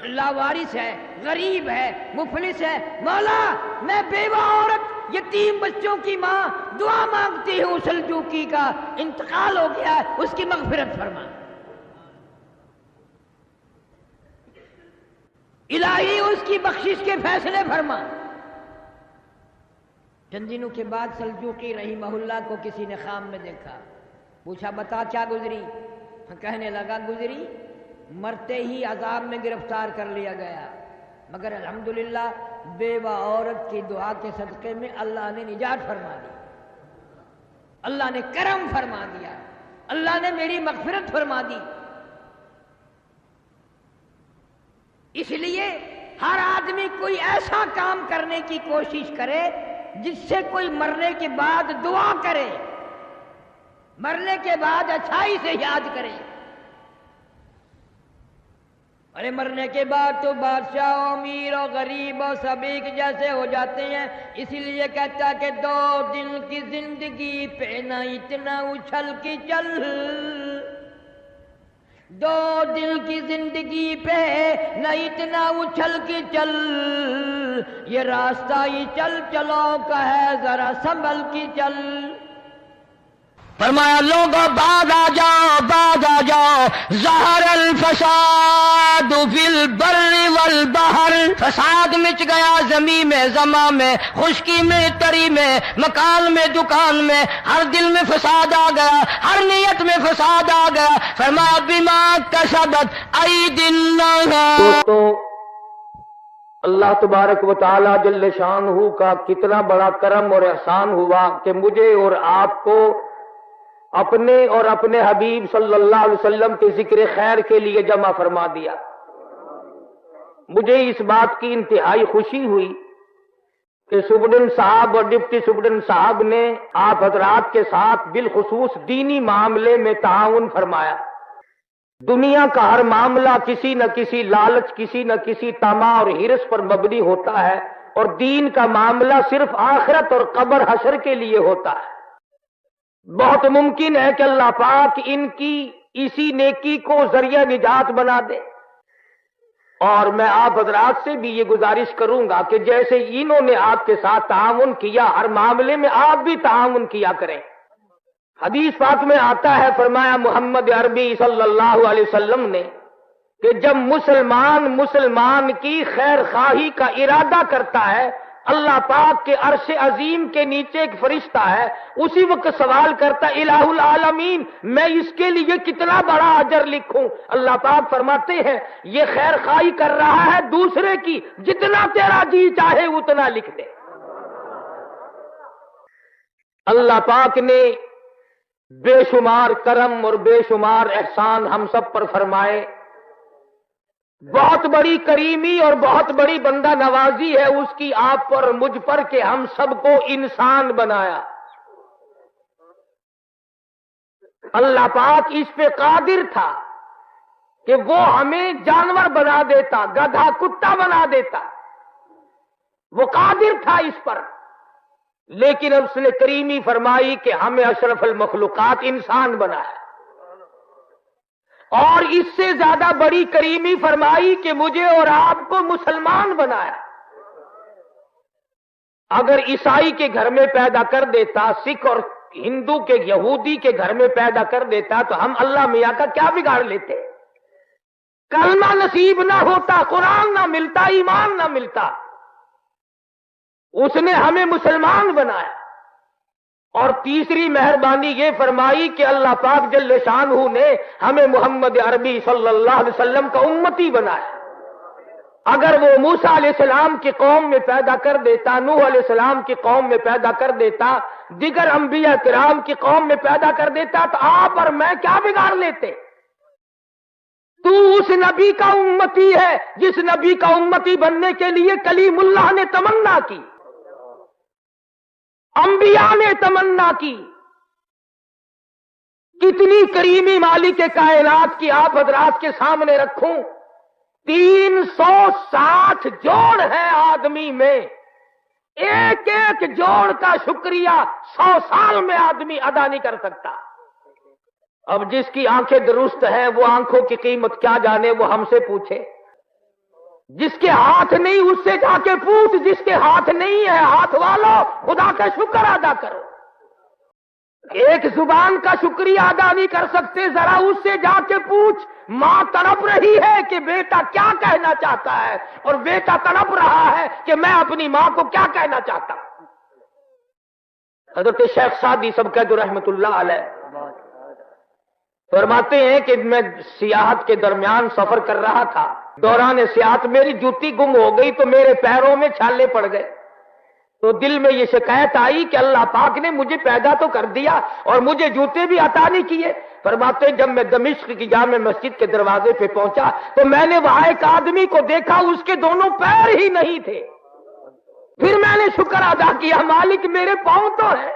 لاوارث ہے، غریب ہے، مفلس ہے، مولا میں بیوہ عورت، یتیم بچوں کی ماں، دعا مانگتی ہوں، سلجوقی کا انتقال ہو گیا، اس کی مغفرت فرما، الہی اس کی بخشش کے فیصلے فرما۔ چند دنوں کے بعد سلجوقی رحمہ اللہ کو کسی نے خواب میں دیکھا، پوچھا بتا کیا گزری؟ کہنے لگا گزری مرتے ہی عذاب میں گرفتار کر لیا گیا، مگر الحمدللہ بیوہ عورت کی دعا کے صدقے میں اللہ نے نجات فرما دی، اللہ نے کرم فرما دیا، اللہ نے میری مغفرت فرما دی۔ اس لیے ہر آدمی کوئی ایسا کام کرنے کی کوشش کرے جس سے کوئی مرنے کے بعد دعا کرے، مرنے کے بعد اچھائی سے یاد کرے۔ ارے مرنے کے بعد تو بادشاہ و امیر و غریب و سب ایک جیسے ہو جاتے ہیں، اسی لیے کہتا کہ 2 دن کی زندگی پہ نہ اتنا اچھل کی چل، 2 دن کی زندگی پہ نہ اتنا اچھل کی چل، یہ راستہ ہی چل چلو کا ہے ذرا سنبھل کی چل۔ فرمایا لوگوں بعد آ جاؤ، ظہر الفساد فی البر والبحر، فساد مچ گیا زمین میں، زماں میں، خشکی میں، تری میں، مکان میں، دکان میں، ہر دل میں فساد آ گیا، ہر نیت میں فساد آ گیا۔ فرمایا بما کسبت ایدی الناس۔ دوستو اللہ تبارک و تعالی جل شانہ کا کتنا بڑا کرم اور احسان ہوا کہ مجھے اور آپ کو اپنے اور اپنے حبیب صلی اللہ علیہ وسلم کے ذکر خیر کے لیے جمع فرما دیا۔ مجھے اس بات کی انتہائی خوشی ہوئی کہ سپرڈنٹ صاحب اور ڈپٹی سپرڈنٹ صاحب نے آپ حضرات کے ساتھ بالخصوص دینی معاملے میں تعاون فرمایا۔ دنیا کا ہر معاملہ کسی نہ کسی لالچ، کسی نہ کسی طمع اور ہرس پر مبنی ہوتا ہے، اور دین کا معاملہ صرف آخرت اور قبر حشر کے لیے ہوتا ہے۔ بہت ممکن ہے کہ اللہ پاک ان کی اسی نیکی کو ذریعہ نجات بنا دے، اور میں آپ حضرات سے بھی یہ گزارش کروں گا کہ جیسے انہوں نے آپ کے ساتھ تعاون کیا، ہر معاملے میں آپ بھی تعاون کیا کریں۔ حدیث پاک میں آتا ہے، فرمایا محمد عربی صلی اللہ علیہ وسلم نے کہ جب مسلمان کی خیر خواہی کا ارادہ کرتا ہے، اللہ پاک کے عرش عظیم کے نیچے ایک فرشتہ ہے، اسی وقت سوال کرتا ہے الہ العالمین میں اس کے لیے کتنا بڑا اجر لکھوں؟ اللہ پاک فرماتے ہیں یہ خیر خواہی کر رہا ہے دوسرے کی، جتنا تیرا جی چاہے اتنا لکھ دے۔ اللہ پاک نے بے شمار کرم اور بے شمار احسان ہم سب پر فرمائے۔ بہت بڑی کریمی اور بہت بڑی بندہ نوازی ہے اس کی آپ پر اور مجھ پر کہ ہم سب کو انسان بنایا۔ اللہ پاک اس پہ قادر تھا کہ وہ ہمیں جانور بنا دیتا، گدھا کتا بنا دیتا، وہ قادر تھا اس پر، لیکن اب اس نے کریمی فرمائی کہ ہمیں اشرف المخلوقات انسان بنایا، اور اس سے زیادہ بڑی کریمی فرمائی کہ مجھے اور آپ کو مسلمان بنایا۔ اگر عیسائی کے گھر میں پیدا کر دیتا، سکھ اور ہندو کے، یہودی کے گھر میں پیدا کر دیتا، تو ہم اللہ میاں کا کیا بگاڑ لیتے؟ کلمہ نصیب نہ ہوتا، قرآن نہ ملتا، ایمان نہ ملتا۔ اس نے ہمیں مسلمان بنایا۔ اور تیسری مہربانی یہ فرمائی کہ اللہ پاک جل شانہ نے ہمیں محمد عربی صلی اللہ علیہ وسلم کا امتی بنایا۔ اگر وہ موسیٰ علیہ السلام کی قوم میں پیدا کر دیتا، نوح علیہ السلام کی قوم میں پیدا کر دیتا، دیگر انبیاء کرام کی قوم میں پیدا کر دیتا، تو آپ اور میں کیا بگاڑ لیتے؟ تو اس نبی کا امتی ہے جس نبی کا امتی بننے کے لیے کلیم اللہ نے تمنا کی، انبیاء نے تمنا کی۔ کتنی کریمی مالک کائنات کی آپ حضرات کے سامنے رکھوں، 360 جوڑ ہے آدمی میں، ایک ایک جوڑ کا شکریہ 100 سال میں آدمی ادا نہیں کر سکتا۔ اب جس کی آنکھیں درست ہیں وہ آنکھوں کی قیمت کیا جانے، وہ ہم سے پوچھے۔ جس کے ہاتھ نہیں اس سے جا کے پوچھ، جس کے ہاتھ نہیں ہے ہاتھ والوں خدا کا شکر ادا کرو۔ ایک زبان کا شکریہ ادا نہیں کر سکتے، ذرا اس سے جا کے پوچھ، ماں تڑپ رہی ہے کہ بیٹا کیا کہنا چاہتا ہے، اور بیٹا تڑپ رہا ہے کہ میں اپنی ماں کو کیا کہنا چاہتا ہوں۔ حضرت شیخ سعدی سبکت رحمت اللہ علیہ فرماتے ہیں کہ میں سیاحت کے درمیان سفر کر رہا تھا، دوران سیاحت میری جوتی گم ہو گئی تو میرے پیروں میں چھالے پڑ گئے، تو دل میں یہ شکایت آئی کہ اللہ پاک نے مجھے پیدا تو کر دیا اور مجھے جوتے بھی عطا نہیں کیے۔ فرماتے ہیں جب میں دمشق کی جامع مسجد کے دروازے پہ پہنچا تو میں نے وہاں ایک آدمی کو دیکھا، اس کے دونوں پیر ہی نہیں تھے۔ پھر میں نے شکر ادا کیا، مالک میرے پاؤں تو ہے،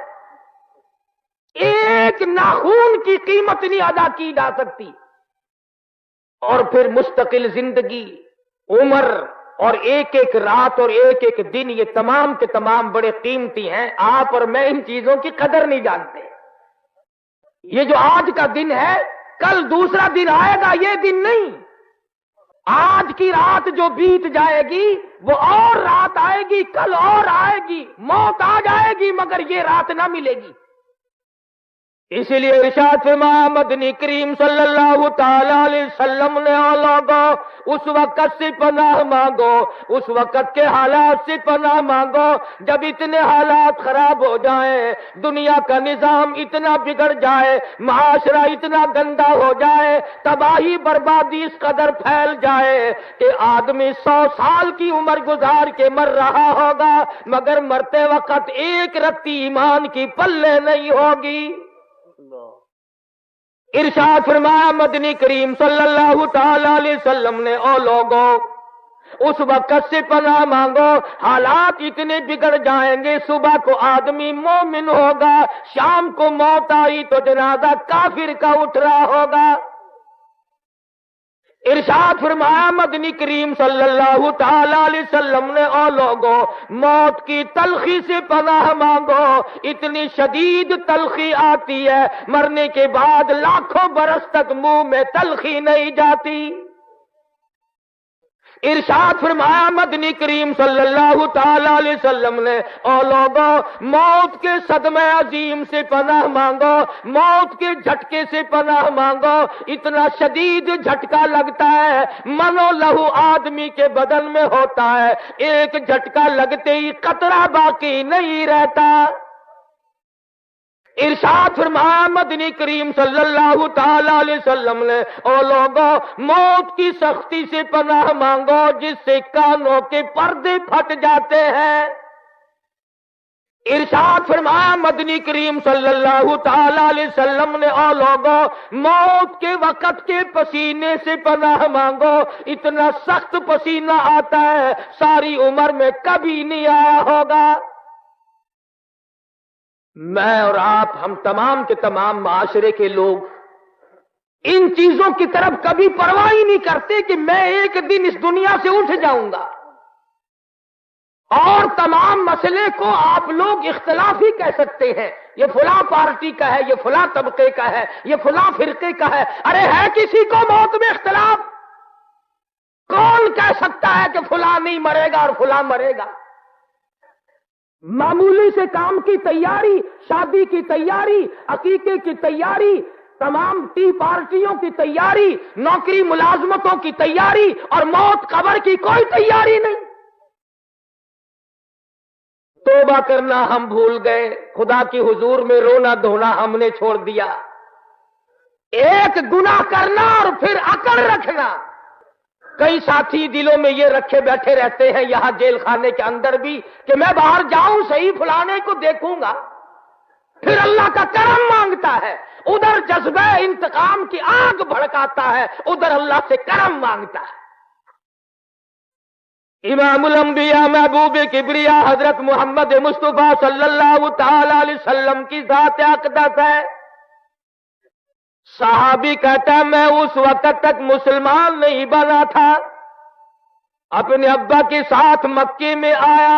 ایک ناخون کی قیمت نہیں ادا کی جا سکتی۔ اور پھر مستقل زندگی، عمر اور ایک ایک رات اور ایک ایک دن، یہ تمام کے تمام بڑے قیمتی ہیں۔ آپ اور میں ان چیزوں کی قدر نہیں جانتے۔ یہ جو آج کا دن ہے، کل دوسرا دن آئے گا، یہ دن نہیں۔ آج کی رات جو بیت جائے گی وہ اور رات آئے گی، کل اور آئے گی، موت آ جائے گی مگر یہ رات نہ ملے گی۔ اسی لیے ارشاد فرمایا مدنی کریم صلی اللہ تعالی علیہ وسلم نے لوگوں اس وقت سے پناہ مانگو، اس وقت کے حالات سے پناہ مانگو جب اتنے حالات خراب ہو جائیں، دنیا کا نظام اتنا بگڑ جائے، معاشرہ اتنا گندا ہو جائے، تباہی بربادی اس قدر پھیل جائے کہ آدمی 100 سال کی عمر گزار کے مر رہا ہوگا مگر مرتے وقت ایک رتی ایمان کی پلے نہیں ہوگی۔ ارشاد فرمایا مدنی کریم صلی اللہ تعالی علیہ وسلم نے، او لوگوں اس وقت سے پناہ مانگو، حالات اتنے بگڑ جائیں گے، صبح کو آدمی مومن ہوگا، شام کو موت آئی تو جنازہ کافر کا اٹھ رہا ہوگا۔ ارشاد فرمایا مدنی کریم صلی اللہ تعالی علیہ وسلم نے، او لوگوں موت کی تلخی سے پناہ مانگو، اتنی شدید تلخی آتی ہے مرنے کے بعد لاکھوں برس تک منہ میں تلخی نہیں جاتی۔ ارشاد فرمایا مدنی کریم صلی اللہ تعالی علیہ وسلم نے، او لوگوں موت کے صدمے عظیم سے پناہ مانگو، موت کے جھٹکے سے پناہ مانگو، اتنا شدید جھٹکا لگتا ہے، منو لہو آدمی کے بدن میں ہوتا ہے، ایک جھٹکا لگتے ہی قطرہ باقی نہیں رہتا۔ ارشاد فرمایا مدنی کریم صلی اللہ تعالی علیہ وسلم نے، او لوگوں موت کی سختی سے پناہ مانگو جس سے کانوں کے پردے پھٹ جاتے ہیں۔ ارشاد فرمایا مدنی کریم صلی اللہ تعالی علیہ وسلم نے، او لوگوں موت کے وقت کے پسینے سے پناہ مانگو، اتنا سخت پسینہ آتا ہے ساری عمر میں کبھی نہیں آیا ہوگا۔ میں اور آپ، ہم تمام کے تمام معاشرے کے لوگ ان چیزوں کی طرف کبھی پرواہ ہی نہیں کرتے کہ میں ایک دن اس دنیا سے اٹھ جاؤں گا، اور تمام مسئلے کو آپ لوگ اختلافی کہہ سکتے ہیں، یہ فلاں پارٹی کا ہے، یہ فلاں طبقے کا ہے، یہ فلاں فرقے کا ہے۔ ارے ہے کسی کو موت میں اختلاف؟ کون کہہ سکتا ہے کہ فلاں نہیں مرے گا اور فلاں مرے گا؟ معمولی سے کام کی تیاری، شادی کی تیاری، عقیقے کی تیاری، تمام ٹی پارٹیوں کی تیاری، نوکری ملازمتوں کی تیاری، اور موت قبر کی کوئی تیاری نہیں۔ توبہ کرنا ہم بھول گئے، خدا کی حضور میں رونا دھونا ہم نے چھوڑ دیا۔ ایک گناہ کرنا اور پھر اکڑ رکھنا، کئی ساتھی دلوں میں یہ رکھے بیٹھے رہتے ہیں یہاں جیل خانے کے اندر بھی کہ میں باہر جاؤں صحیح فلانے کو دیکھوں گا، پھر اللہ کا کرم مانگتا ہے، ادھر جذبہ انتقام کی آگ بھڑکاتا ہے، ادھر اللہ سے کرم مانگتا ہے۔ امام الانبیاء محبوب کبریا حضرت محمد مصطفیٰ صلی اللہ تعالی علیہ وسلم کی ذات اقدس ہے۔ صحابی کہتا ہے میں اس وقت تک مسلمان نہیں بنا تھا، اپنے ابا کے ساتھ مکے میں آیا،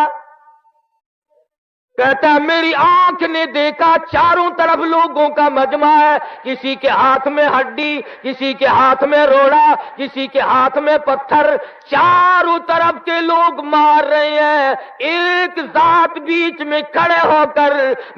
کہتا ہے میری آنکھ نے دیکھا چاروں طرف لوگوں کا مجمع ہے، کسی کے ہاتھ میں ہڈی، کسی کے ہاتھ میں روڑا، کسی کے ہاتھ میں پتھر، چاروں طرف کے لوگ مار رہے ہیں، ایک ذات بیچ میں کھڑے ہو کر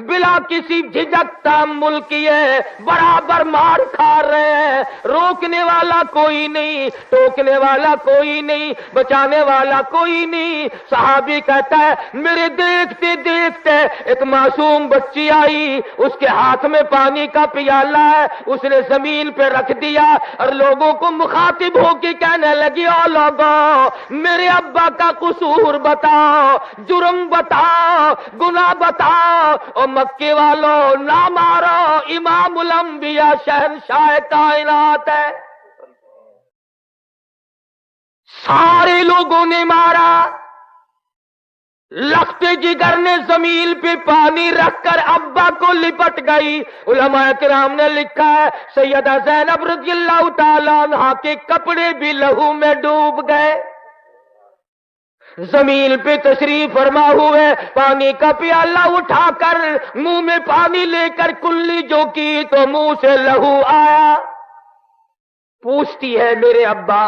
بلا کسی جھجک تحمل کیے برابر مار کھا رہے ہیں، روکنے والا کوئی نہیں، ٹوکنے والا کوئی نہیں، بچانے والا کوئی نہیں۔ صحابی کہتا ہے میرے دیکھتے دیکھتے ایک معصوم بچی آئی، اس کے ہاتھ میں پانی کا پیالہ ہے، اس نے زمین پہ رکھ دیا اور لوگوں کو مخاطب ہو کے کہنے لگی او لوگوں میرے ابا کا قصور بتاؤ، جرم بتاؤ، گناہ بتاؤ، اور مکے والوں نہ مارو، امام الانبیاء شہنشاہ کائنات ہے۔ سارے لوگوں نے مارا، لخت جگر نے زمین پہ پانی رکھ کر ابا کو لپٹ گئی۔ علماء کرام نے لکھا ہے سیدہ زینب رضی اللہ تعالیٰ عنہا کے کپڑے بھی لہو میں ڈوب گئے۔ زمین پہ تشریف فرما ہوئے، پانی کا پیالہ اٹھا کر منہ میں پانی لے کر کلی جو کی تو منہ سے لہو آیا۔ پوچھتی ہے میرے ابا،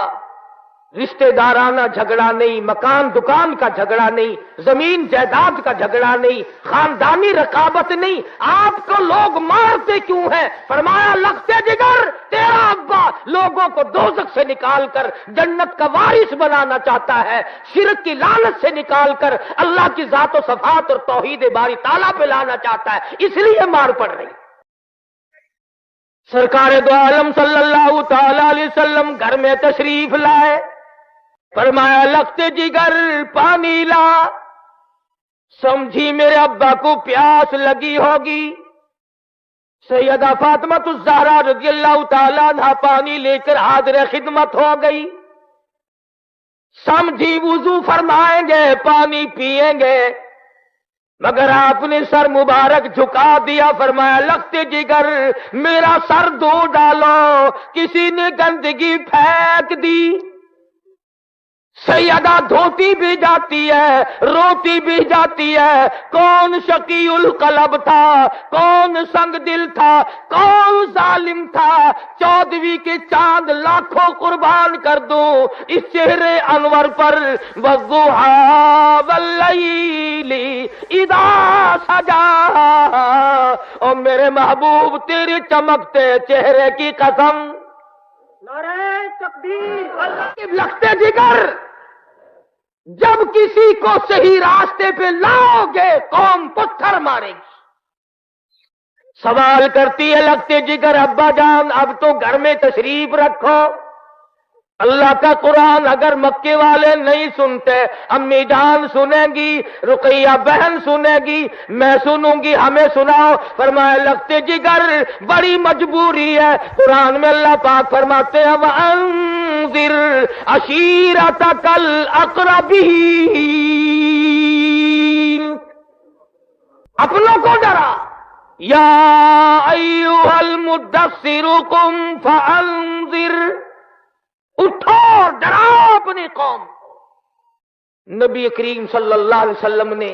رشتہ دارانہ جھگڑا نہیں، مکان دکان کا جھگڑا نہیں، زمین جائیداد کا جھگڑا نہیں، خاندانی رقابت نہیں، آپ کو لوگ مارتے کیوں ہیں؟ فرمایا لختے جگر تیرا ابا لوگوں کو دوزخ سے نکال کر جنت کا وارث بنانا چاہتا ہے، شرک کی لعنت سے نکال کر اللہ کی ذات و صفات اور توحید باری تعالیٰ پہ لانا چاہتا ہے، اس لیے مار پڑ رہی۔ سرکار دو عالم صلی اللہ تعالی علیہ وسلم گھر میں تشریف لائے، فرمایا لخت جگر پانی لا، سمجھی میرے ابا کو پیاس لگی ہوگی۔ سیدہ فاطمہ الزہرا رضی اللہ تعالیٰ عنہ پانی لے کر حاضر خدمت ہو گئی، سمجھی وضو فرمائیں گے پانی پیئیں گے، مگر آپ نے سر مبارک جھکا دیا، فرمایا لخت جگر میرا سر دھو ڈالو، کسی نے گندگی پھینک دی۔ سیدہ دھوتی بھی جاتی ہے، روتی بھی جاتی ہے، کون شقی القلب تھا، کون سنگ دل تھا، کون ظالم تھا، 14ویں کے چاند لاکھوں قربان کر دوں اس چہرے انور پر، والضحیٰ واللیل اذا سجا، اور میرے محبوب تیرے چمکتے چہرے کی قسم، نعرہ تکبیر، اللہ کی لختے جگر جب کسی کو صحیح راستے پہ لاؤ گے قوم پتھر مارے گی۔ سوال کرتی ہے لختے جگر ابا جان اب تو گھر میں تشریف رکھو، اللہ کا قرآن اگر مکے والے نہیں سنتے، امی جان سنیں گی، رقیہ بہن سنے گی، میں سنوں گی، ہمیں سناؤ۔ فرمایا لختے جگر بڑی مجبوری ہے، قرآن میں اللہ پاک فرماتے ہیں وَأَنذِرْ عَشِيرَتَكَ الْأَقْرَبِينَ، اپنوں کو ڈرا، یا ایھا المدثر قم فانذر، اٹھو ڈراؤ اپنی قوم کو۔ نبی کریم صلی اللہ علیہ وسلم نے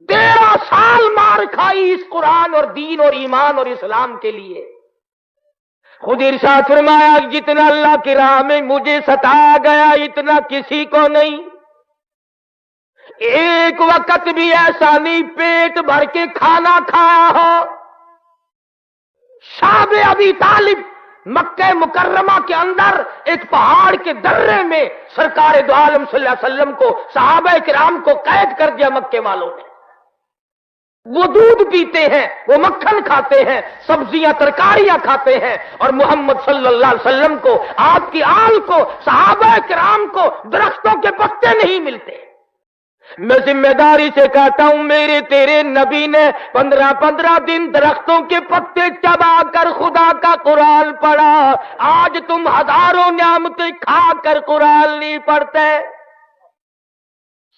13 سال مار کھائی اس قرآن اور دین اور ایمان اور اسلام کے لیے۔ خود ارشاد فرمایا جتنا اللہ کی راہ میں مجھے ستایا گیا اتنا کسی کو نہیں، ایک وقت بھی ایسا نہیں پیٹ بھر کے کھانا کھایا ہو۔ شاب ابی طالب مکہ مکرمہ کے اندر ایک پہاڑ کے درے میں سرکار دو عالم صلی اللہ علیہ وسلم کو صحابہ کرام کو قید کر دیا مکے والوں نے۔ وہ دودھ پیتے ہیں، وہ مکھن کھاتے ہیں، سبزیاں ترکاریاں کھاتے ہیں، اور محمد صلی اللہ علیہ وسلم کو، آپ کی آل کو، صحابہ کرام کو درختوں کے پتے نہیں ملتے۔ میں ذمہ داری سے کہتا ہوں، میرے تیرے نبی نے 15 دن درختوں کے پتے چبا کر خدا کا قرآن پڑھا، آج تم ہزاروں نعمتیں کھا کر قرآن نہیں پڑھتے۔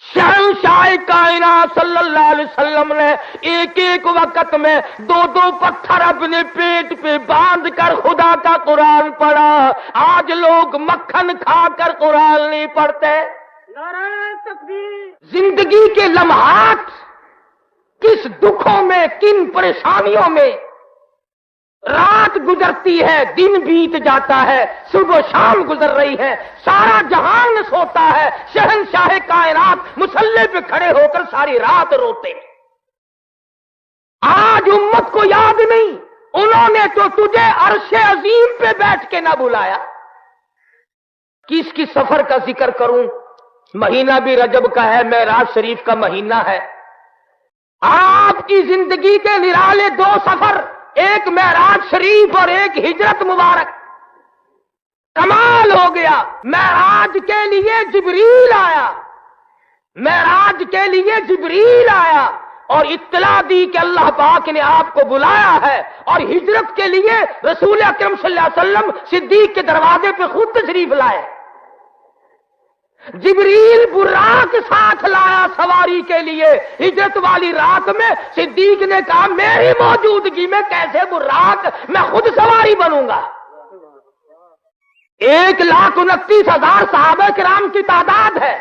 شہنشاہ کائنات صلی اللہ علیہ وسلم نے ایک وقت میں 2 پتھر اپنے پیٹ پہ باندھ کر خدا کا قرآن پڑھا، آج لوگ مکھن کھا کر قرآن نہیں پڑھتے۔ زندگی کے لمحات کس دکھوں میں، کن پریشانیوں میں رات گزرتی ہے، دن بیت جاتا ہے، صبح و شام گزر رہی ہے، سارا جہان سوتا ہے، شہنشاہ کائنات مصلی پہ کھڑے ہو کر ساری رات روتے ہیں۔ آج امت کو یاد نہیں، انہوں نے تو تجھے عرش عظیم پہ بیٹھ کے نہ بلایا۔ کس کی سفر کا ذکر کروں؟ مہینہ بھی رجب کا ہے، معراج شریف کا مہینہ ہے۔ آپ کی زندگی کے نرالے 2 سفر، ایک معراج شریف اور ایک ہجرت مبارک۔ کمال ہو گیا، معراج کے لیے جبریل آیا، معراج کے لیے جبریل آیا اور اطلاع دی کہ اللہ پاک نے آپ کو بلایا ہے، اور ہجرت کے لیے رسول اکرم صلی اللہ علیہ وسلم صدیق کے دروازے پہ خود تشریف لائے۔ جبریل براق ساتھ لایا سواری کے لیے، ہجرت والی رات میں صدیق نے کہا میری موجودگی میں کیسے براق، میں خود سواری بنوں گا۔ 1,29,000 صحابہ کرام کی تعداد ہے،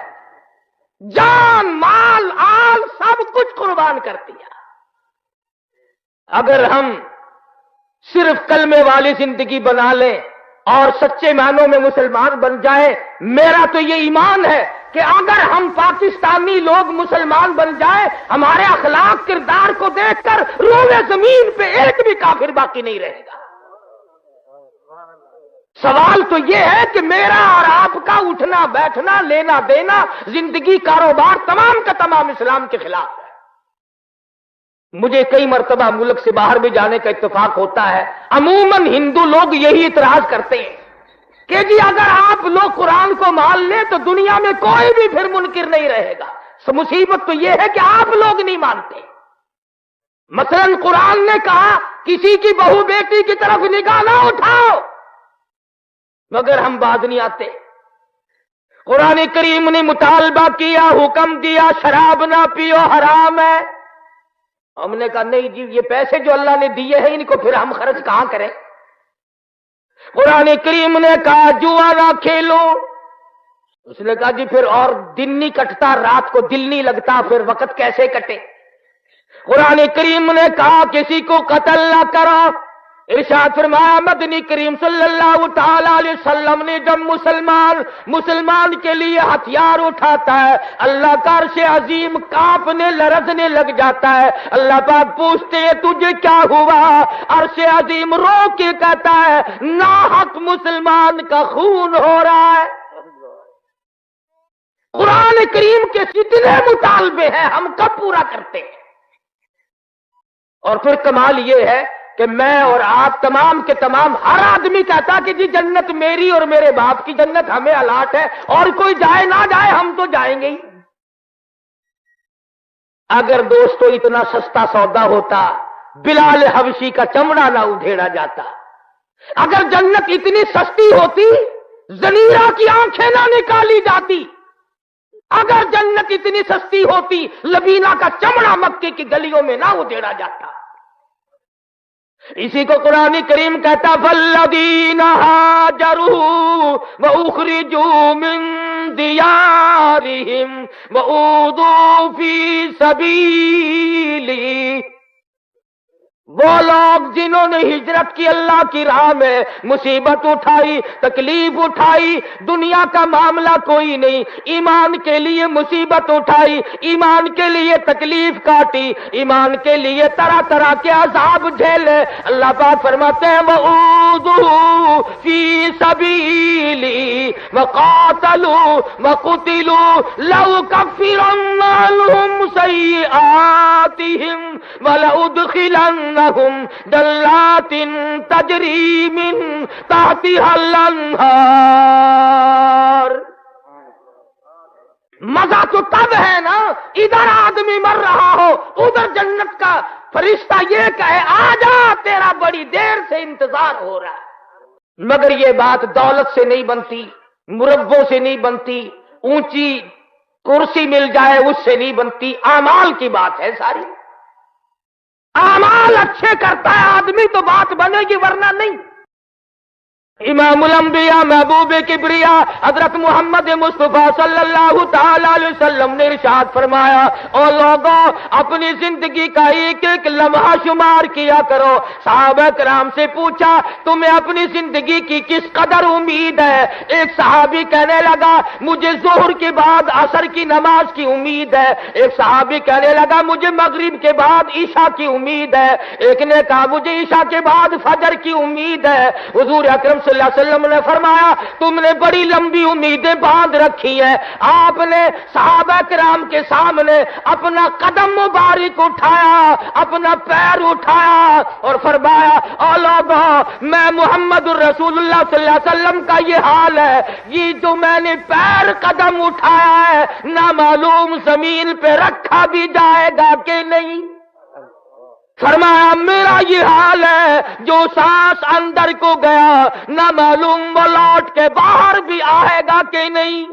جان مال آل سب کچھ قربان کر دیا۔ اگر ہم صرف کلمے والی زندگی بنا لیں اور سچے معنوں میں مسلمان بن جائیں، میرا تو یہ ایمان ہے کہ اگر ہم پاکستانی لوگ مسلمان بن جائیں، ہمارے اخلاق کردار کو دیکھ کر روئے زمین پہ ایک بھی کافر باقی نہیں رہے گا۔ سوال تو یہ ہے کہ میرا اور آپ کا اٹھنا بیٹھنا لینا دینا زندگی کاروبار تمام کا تمام اسلام کے خلاف ہے۔ مجھے کئی مرتبہ ملک سے باہر بھی جانے کا اتفاق ہوتا ہے، عموماً ہندو لوگ یہی اعتراض کرتے ہیں کہ جی اگر آپ لوگ قرآن کو مان لیں تو دنیا میں کوئی بھی پھر منکر نہیں رہے گا۔ مصیبت تو یہ ہے کہ آپ لوگ نہیں مانتے۔ مثلا قرآن نے کہا کسی کی بہو بیٹی کی طرف نگاہ نہ اٹھاؤ، مگر ہم بات نہیں آتے۔ قرآن کریم نے مطالبہ کیا، حکم دیا شراب نہ پیو حرام ہے، ہم نے کہا نہیں جی یہ پیسے جو اللہ نے دیے ہیں ان کو پھر ہم خرچ کہاں کریں۔ قرآن کریم نے کہا جوا نہ کھیلو، اس نے کہا جی پھر اور دن نہیں کٹتا، رات کو دل نہیں لگتا، پھر وقت کیسے کٹے۔ قرآن کریم نے کہا کسی کو قتل نہ کرو، ارشاد فرمایا مدنی کریم صلی اللہ تعالی علیہ وسلم نے جب مسلمان کے لیے ہتھیار اٹھاتا ہے، اللہ کا عرش عظیم کانپنے لرزنے لگ جاتا ہے۔ اللہ پاک پوچھتے ہیں تجھے کیا ہوا؟ عرش عظیم رو کے کہتا ہے ناحق مسلمان کا خون ہو رہا ہے۔ قرآن کریم کے کتنے مطالبے ہیں، ہم کب پورا کرتے ہیں؟ اور پھر کمال یہ ہے کہ میں اور آپ تمام کے تمام ہر آدمی کہتا کہ جی جنت میری اور میرے باپ کی جنت ہمیں الاٹ ہے، اور کوئی جائے نہ جائے ہم تو جائیں گے ہی۔ اگر دوستو اتنا سستا سودا ہوتا بلال حبشی کا چمڑا نہ ادھیڑا جاتا، اگر جنت اتنی سستی ہوتی زنیرہ کی آنکھیں نہ نکالی جاتی، اگر جنت اتنی سستی ہوتی لبینہ کا چمڑا مکے کی گلیوں میں نہ ادھیڑا جاتا۔ اسی کو قرآن کریم کہتا فالذین ہاجروا واخرجوا من دیارہم واوذوا فی سبیلی، وہ لوگ جنہوں نے ہجرت کی اللہ کی راہ میں، مصیبت اٹھائی، تکلیف اٹھائی، دنیا کا معاملہ کوئی نہیں، ایمان کے لیے مصیبت اٹھائی، ایمان کے لیے تکلیف کاٹی، ایمان کے لیے طرح طرح کے عذاب جھیلے، اللہ پاک فرماتے ہیں وَأُوذُوا فِي سَبِيلِي وَقَاتَلُوا وَقُتِلُوا لَأُكَفِّرَنَّ عنهم سيئاتهم ولأدخلنهم جنات تجري من تحتها الأنهار. مزہ تو تب ہے نا ادھر آدمی مر رہا ہو، ادھر جنت کا فرشتہ یہ کہے آ جا تیرا بڑی دیر سے انتظار ہو رہا ہے. مگر یہ بات دولت سے نہیں بنتی، مربوں سے نہیں بنتی، اونچی کرسی مل جائے اس سے نہیں بنتی، اعمال کی بات ہے ساری. اعمال اچھے کرتا ہے آدمی تو بات بنے گی، ورنہ نہیں. امام الانبیاء محبوب کبریا حضرت محمد مصطفیٰ صلی اللہ تعالی علیہ وسلم نے ارشاد فرمایا، او لوگوں اپنی زندگی کا ایک ایک لمحہ شمار کیا کرو. صحابہ کرام سے پوچھا تمہیں اپنی زندگی کی کس قدر امید ہے؟ ایک صحابی کہنے لگا مجھے ظہر کے بعد عصر کی نماز کی امید ہے. ایک صحابی کہنے لگا مجھے مغرب کے بعد عشاء کی امید ہے. ایک نے کہا مجھے عشاء کے بعد فجر کی امید ہے. حضور اکرم صلی اللہ علیہ وسلم نے فرمایا تم نے بڑی لمبی امیدیں باندھ رکھی ہیں. آپ نے صحابہ کرام کے سامنے اپنا قدم مبارک اٹھایا، اپنا پیر اٹھایا اور فرمایا اے لوگوں میں محمد الرسول اللہ صلی اللہ علیہ وسلم کا یہ حال ہے، یہ جو میں نے پیر قدم اٹھایا ہے نہ معلوم زمین پہ رکھا بھی جائے گا کہ نہیں. فرمایا میرا یہ حال ہے جو سانس اندر کو گیا نہ معلوم وہ لوٹ کے باہر بھی آئے گا کہ نہیں.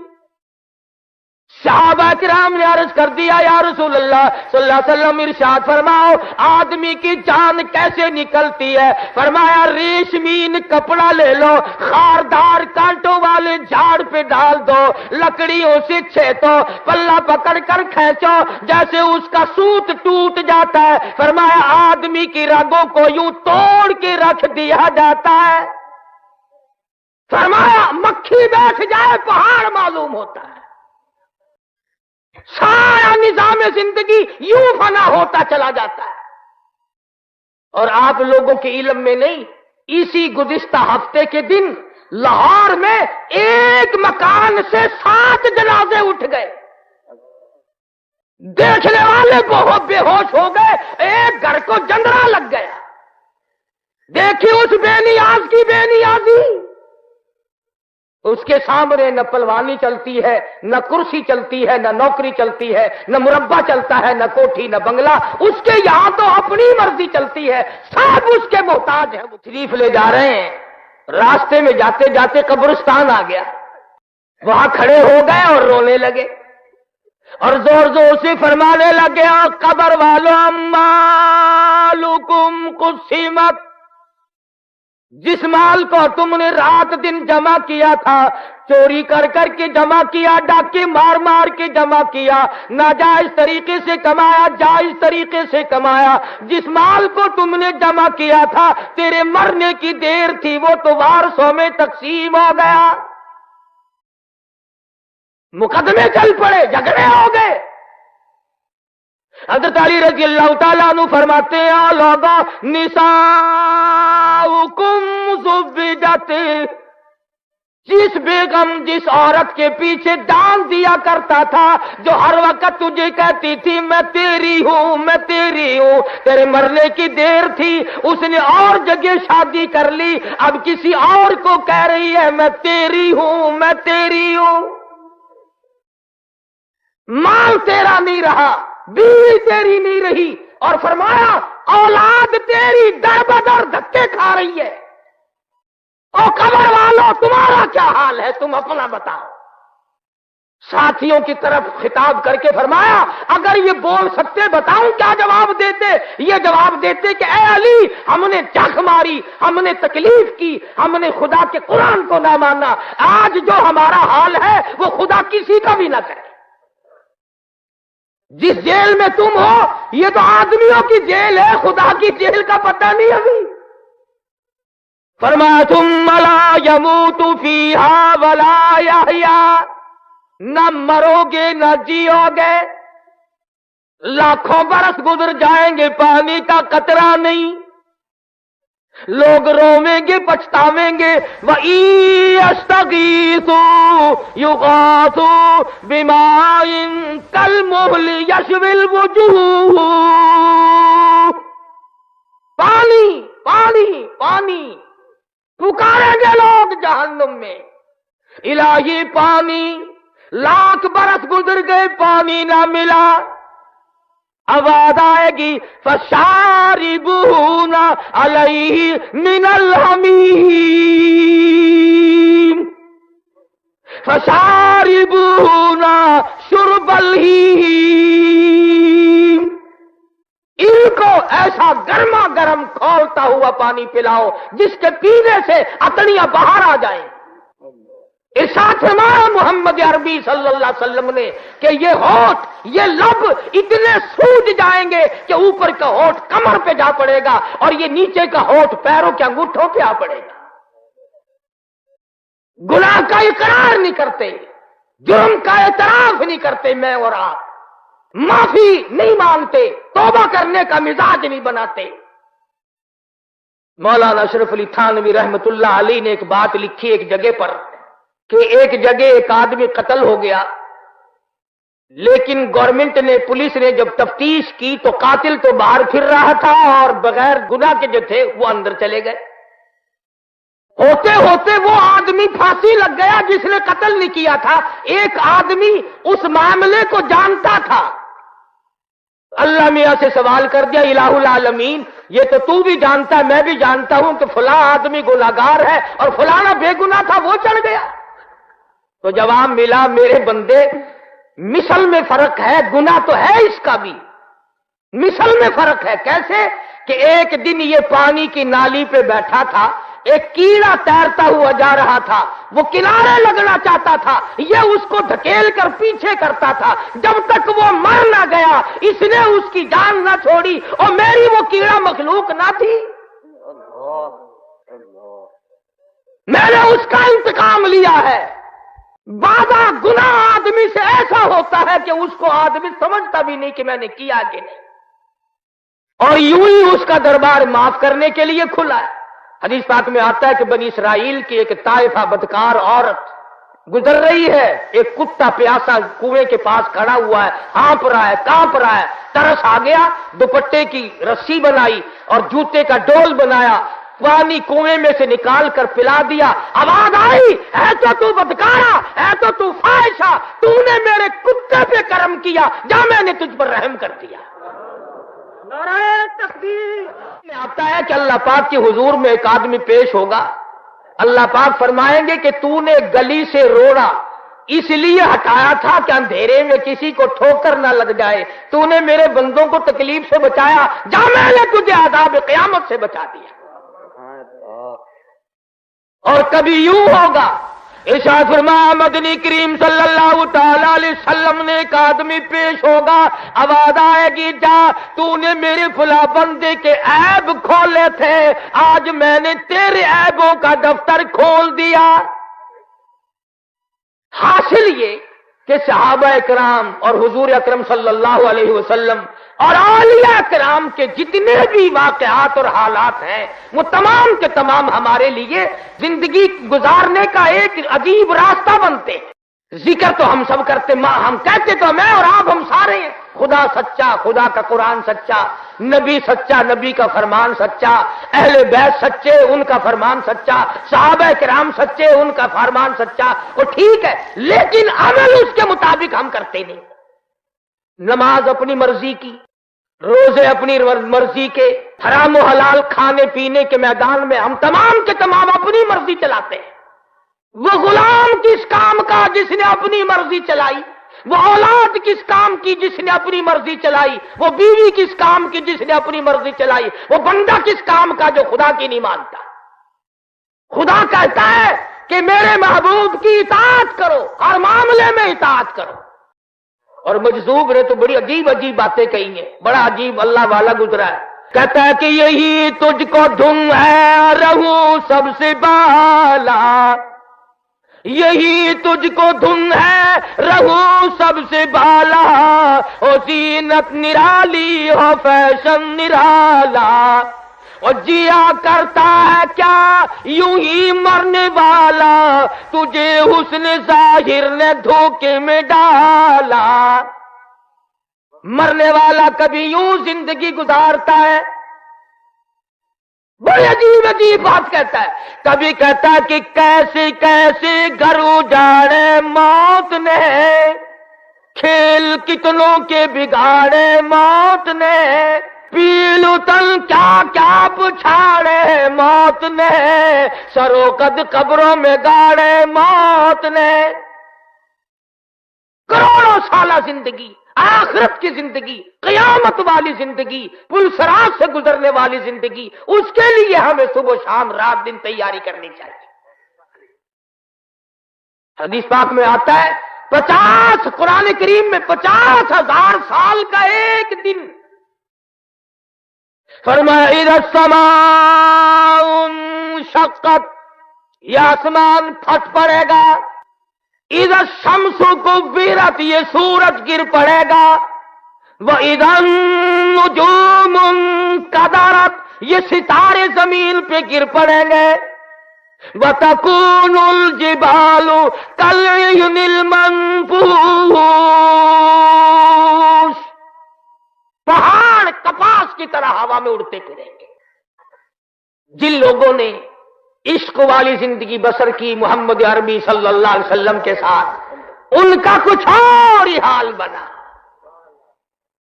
صحابہ کرام نے عرض کر دیا یا رسول اللہ صلی اللہ علیہ وسلم ارشاد فرماؤ آدمی کی جان کیسے نکلتی ہے؟ فرمایا ریشمین کپڑا لے لو، خاردار کانٹوں والے جھاڑ پہ ڈال دو، لکڑیوں سے چھیتو، پلہ پکڑ کر کھینچو جیسے اس کا سوت ٹوٹ جاتا ہے. فرمایا آدمی کی رگوں کو یوں توڑ کے رکھ دیا جاتا ہے. فرمایا مکھی بیٹھ جائے پہاڑ معلوم ہوتا ہے. سارا نظام زندگی یوں فنا ہوتا چلا جاتا ہے. اور آپ لوگوں کے علم میں نہیں، اسی گزشتہ ہفتے کے دن لاہور میں ایک مکان سے 7 جنازے اٹھ گئے. دیکھنے والے بہت بے ہوش ہو گئے، ایک گھر کو جنرا لگ گیا. دیکھی اس بے نیاز کی بے نیازی. اس کے سامنے نہ پلوانی چلتی ہے، نہ کرسی چلتی ہے، نہ نوکری چلتی ہے، نہ مربع چلتا ہے، نہ کوٹھی، نہ بنگلہ. اس کے یہاں تو اپنی مرضی چلتی ہے، سب اس کے محتاج ہیں. وہ تشریف لے جا رہے ہیں، راستے میں جاتے جاتے قبرستان آ گیا. وہاں کھڑے ہو گئے اور رونے لگے اور زور زور سے فرمانے لگے قبر والو اموالکم قسمت، جس مال کو تم نے رات دن جمع کیا تھا، چوری کر کر کے جمع کیا، ڈاکے مار مار کے جمع کیا، ناجائز طریقے سے کمایا، جائز طریقے سے کمایا، جس مال کو تم نے جمع کیا تھا تیرے مرنے کی دیر تھی وہ تو وارثوں میں تقسیم ہو گیا. مقدمے چل پڑے، جھگڑے ہو گئے. حضرت علی رضی اللہ تعالیٰ عنہ فرماتے ہیں لوگوں نساؤکم زوجت، جس بیگم جس عورت کے پیچھے ڈال دیا کرتا تھا، جو ہر وقت تجھے کہتی تھی میں تیری ہوں میں تیری ہوں، تیرے مرنے کی دیر تھی اس نے اور جگہ شادی کر لی، اب کسی اور کو کہہ رہی ہے میں تیری ہوں میں تیری ہوں. مال تیرا نہیں رہا، بیوی تیری نہیں رہی، اور فرمایا اولاد تیری در بدر دھکے کھا رہی ہے. اور قبر والوں تمہارا کیا حال ہے تم اپنا بتاؤ. ساتھیوں کی طرف خطاب کر کے فرمایا اگر یہ بول سکتے بتاؤں کیا جواب دیتے؟ یہ جواب دیتے کہ اے علی ہم نے چاک ماری، ہم نے تکلیف کی، ہم نے خدا کے قرآن کو نہ مانا، آج جو ہمارا حال ہے وہ خدا کسی کا بھی نہ کرے. جس جیل میں تم ہو یہ تو آدمیوں کی جیل ہے، خدا کی جیل کا پتہ نہیں ابھی. فرمایا ثم لا يموت فيها ولا يحيا، نہ مرو گے نہ جیو گے، لاکھوں برس گزر جائیں گے پانی کا قطرہ نہیں. لوگ رویں گے پچھتاویں گے وَإِن يَسْتَغِيثُوا يُغَاثُوا بِمَاءٍ كَالْمُهْلِ يَشْوِي الْوُجُوهَ، پانی پانی پانی پکاریں گے لوگ جہنم میں، الہی پانی، لاکھ برس گزر گئے پانی نہ ملا، آواز آئے گی فَشَارِبُونَ عَلَيْهِ مِنَ الْحَمِيمِ فَشَارِبُونَ شُرْبَ الْهِيمِ، ان کو ایسا گرما گرم کھولتا ہوا پانی پلاؤ جس کے پینے سے اطنیاں باہر آ جائیں۔ ارشاد فرمایا محمد عربی صلی اللہ علیہ وسلم نے کہ یہ ہونٹ، یہ لب اتنے سوج جائیں گے کہ اوپر کا ہونٹ کمر پہ جا پڑے گا اور یہ نیچے کا ہونٹ پیروں کے انگوٹھوں پہ آ پڑے گا۔ گناہ کا اقرار نہیں کرتے، جرم کا اعتراف نہیں کرتے، میں اور آپ معافی نہیں مانگتے، توبہ کرنے کا مزاج نہیں بناتے۔ مولانا اشرف علی تھانوی رحمت اللہ علیہ نے ایک بات لکھی ایک جگہ پر کہ ایک جگہ ایک آدمی قتل ہو گیا، لیکن گورنمنٹ نے، پولیس نے جب تفتیش کی تو قاتل تو باہر پھر رہا تھا اور بغیر گناہ کے جو تھے وہ اندر چلے گئے۔ ہوتے ہوتے وہ آدمی پھانسی لگ گیا جس نے قتل نہیں کیا تھا۔ ایک آدمی اس معاملے کو جانتا تھا، اللہ میاں سے سوال کر دیا الہ العالمین یہ تو تو بھی جانتا ہے میں بھی جانتا ہوں کہ فلاں آدمی گناہگار ہے اور فلانا بے گناہ تھا وہ چڑھ گیا۔ تو جواب ملا میرے بندے مثل میں فرق ہے، گناہ تو ہے اس کا بھی، مثل میں فرق ہے۔ کیسے کہ ایک دن یہ پانی کی نالی پہ بیٹھا تھا، ایک کیڑا تیرتا ہوا جا رہا تھا، وہ کنارے لگنا چاہتا تھا، یہ اس کو دھکیل کر پیچھے کرتا تھا، جب تک وہ مر نہ گیا اس نے اس کی جان نہ چھوڑی، اور میری وہ کیڑا مخلوق نہ تھی، میں نے اس کا انتقام لیا ہے۔ بعضا گناہ آدمی سے ایسا ہوتا ہے کہ اس کو آدمی سمجھتا بھی نہیں کہ میں نے کیا کہ نہیں، اور یوں ہی اس کا دربار معاف کرنے کے لیے کھلا ہے۔ حدیث پاک میں آتا ہے کہ بنی اسرائیل کی ایک طائفہ بدکار عورت گزر رہی ہے، ایک کتا پیاسا کنویں کے پاس کھڑا ہوا ہے، ہانپ رہا ہے، کانپ رہا ہے، ترس آ گیا، دوپٹے کی رسی بنائی اور جوتے کا ڈول بنایا، پانی کنویں میں سے نکال کر پلا دیا۔ آواز آئی اے تو بدکارا، اے تو فاحشہ، تو نے میرے کتے پہ کرم کیا، جا میں نے تجھ پر رحم کر دیا۔ نعرہ تکبیر میں آتا ہے کہ اللہ پاک کے حضور میں ایک آدمی پیش ہوگا، اللہ پاک فرمائیں گے کہ تو نے گلی سے روڑا اس لیے ہٹایا تھا کہ اندھیرے میں کسی کو ٹھوکر نہ لگ جائے، تو نے میرے بندوں کو تکلیف سے بچایا، جا میں نے تجھے عذاب قیامت سے بچا دیا۔ اور کبھی یوں ہوگا، ارشاد فرمایا مدنی کریم صلی اللہ تعالی علیہ وسلم نے ایک آدمی پیش ہوگا، آواز آئے گی جا تو نے میرے فلاں بندے کے عیب کھولے تھے، آج میں نے تیرے عیبوں کا دفتر کھول دیا۔ حاصل یہ کہ صحابہ کرام اور حضور اکرم صلی اللہ علیہ وسلم اور اولیاء کرام کے جتنے بھی واقعات اور حالات ہیں وہ تمام کے تمام ہمارے لیے زندگی گزارنے کا ایک عجیب راستہ بنتے ہیں۔ ذکر تو ہم سب کرتے، ہم کہتے تو میں اور آپ ہم سارے ہیں، خدا سچا، خدا کا قرآن سچا، نبی سچا، نبی کا فرمان سچا، اہل بیت سچے، ان کا فرمان سچا، صحابہ کرام سچے، ان کا فرمان سچا، وہ ٹھیک ہے، لیکن عمل اس کے مطابق ہم کرتے نہیں۔ نماز اپنی مرضی کی، روزے اپنی مرضی کے، حرام و حلال کھانے پینے کے میدان میں ہم تمام کے تمام اپنی مرضی چلاتے ہیں۔ وہ غلام کس کام کا جس نے اپنی مرضی چلائی، وہ اولاد کس کام کی جس نے اپنی مرضی چلائی، وہ بیوی کس کام کی جس نے اپنی مرضی چلائی، وہ بندہ کس کام کا جو خدا کی نہیں مانتا۔ خدا کہتا ہے کہ میرے محبوب کی اطاعت کرو، ہر معاملے میں اطاعت کرو۔ اور مجذوب نے تو بڑی عجیب عجیب باتیں کہی ہیں، بڑا عجیب اللہ والا گزرا ہے، کہتا ہے کہ یہی تجھ کو دھن ہے رہوں سب سے بالا، یہی تجھ کو دھن ہے رہوں سب سے بالا، ہو زینت نرالی ہو فیشن نرالا، اور جیا کرتا ہے کیا یوں ہی مرنے والا، تجھے حسن ظاہر نے دھوکے میں ڈالا۔ مرنے والا کبھی یوں زندگی گزارتا ہے، بڑی عجیب عجیب بات کہتا ہے، کبھی کہتا ہے کہ کیسے کیسے گھر اجاڑے موت نے، کھیل کتنوں کے بگاڑے موت نے، پیلو تن کیا کیا بچھاڑے موت نے، سرو قد قبروں میں گاڑے موت نے۔ کروڑوں سالہ زندگی، آخرت کی زندگی، قیامت والی زندگی، پلسرات سے گزرنے والی زندگی، اس کے لیے ہمیں صبح شام رات دن تیاری کرنی چاہیے۔ حدیث پاک میں آتا ہے 50 قرآن کریم میں 50,000 سال کا ایک دن، فرمایا اذا السماء انشقت، یہ آسمان پھٹ پڑے گا، اذا الشمس کورت، یہ سورج گر پڑے گا، واذا النجوم انکدرت، یہ ستارے زمین پہ گر پڑیں گے، وتکون الجبال کالعہن المنفوش، پہاڑ کپاس کی طرح ہوا میں اڑتے پھریں گے۔ جن لوگوں نے عشق والی زندگی بسر کی محمد عربی صلی اللہ علیہ وسلم کے ساتھ، ان کا کچھ اور ہی حال بنا۔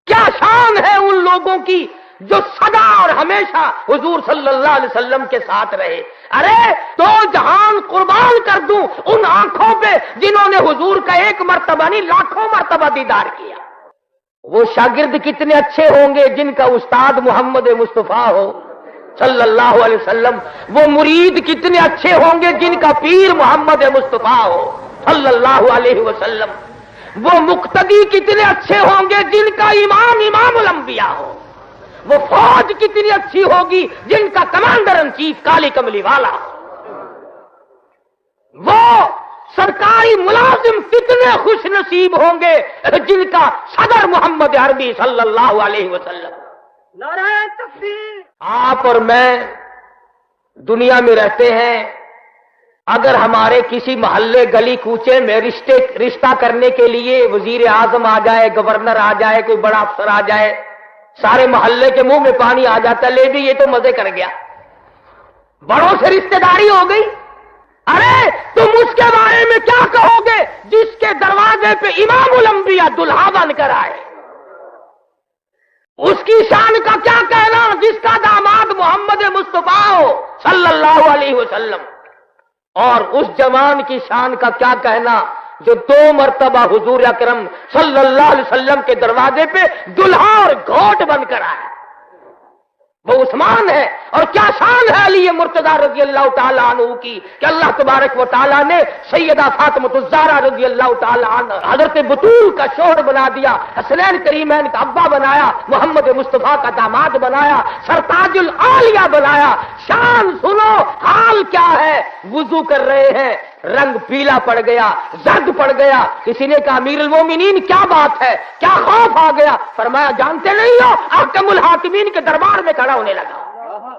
کیا شان ہے ان لوگوں کی جو سدا اور ہمیشہ حضور صلی اللہ علیہ وسلم کے ساتھ رہے۔ ارے تو جہان قربان کر دوں ان آنکھوں پہ جنہوں نے حضور کا ایک مرتبہ نہیں لاکھوں مرتبہ دیدار کیا۔ وہ شاگرد کتنے اچھے ہوں گے جن کا استاد محمد مصطفیٰ ہو صلی اللہ علیہ وسلم، وہ مرید کتنے اچھے ہوں گے جن کا پیر محمد مصطفیٰ ہو صلی اللہ علیہ وسلم، وہ مقتدی کتنے اچھے ہوں گے جن کا امام الانبیاء ہو، وہ فوج کتنی اچھی ہوگی جن کا کمانڈر ان چیف کالی کملی والا ہو، وہ سرکاری ملازم کتنے خوش نصیب ہوں گے جن کا صدر محمد عربی صلی اللہ علیہ وسلم۔ نعرہ تکبیر۔ آپ اور میں دنیا میں رہتے ہیں، اگر ہمارے کسی محلے گلی کوچے میں رشتہ کرنے کے لیے وزیر اعظم آ جائے، گورنر آ جائے، کوئی بڑا افسر آ جائے، سارے محلے کے منہ میں پانی آ جاتا ہے، لے بھی یہ تو مزے کر گیا، بڑوں سے رشتہ داری ہو گئی۔ ارے تم اس کے بارے میں کیا کہو گے جس کے دروازے پہ امام الانبیاء دلہا بن کر آئے؟ اس کی شان کا کیا کہنا جس کا داماد محمد مصطفیٰ ہو صلی اللہ علیہ وسلم، اور اس جوان کی شان کا کیا کہنا جو 2 مرتبہ حضور اکرم صلی اللہ علیہ وسلم کے دروازے پہ دلہا اور گھوٹ بن کر آیا، وہ عثمان ہے۔ اور کیا شان ہے علی مرتضی رضی اللہ تعالیٰ عنہ کی کہ اللہ تبارک و تعالیٰ نے سیدہ فاطمہ الزہرا رضی اللہ تعالیٰ عنہ حضرت بطول کا شوہر بنا دیا، حسنین کریمین کا ابا بنایا، محمد مصطفیٰ کا داماد بنایا، سرتاج العالیہ بنایا۔ شان سنو، حال کیا ہے؟ وضو کر رہے ہیں، رنگ پیلا پڑ گیا، زرد پڑ گیا، کسی نے کہا امیر المومنین کیا بات ہے، کیا خوف آ گیا؟ فرمایا جانتے نہیں ہو، احکم الحاکمین کے دربار میں کھڑا ہونے لگا۔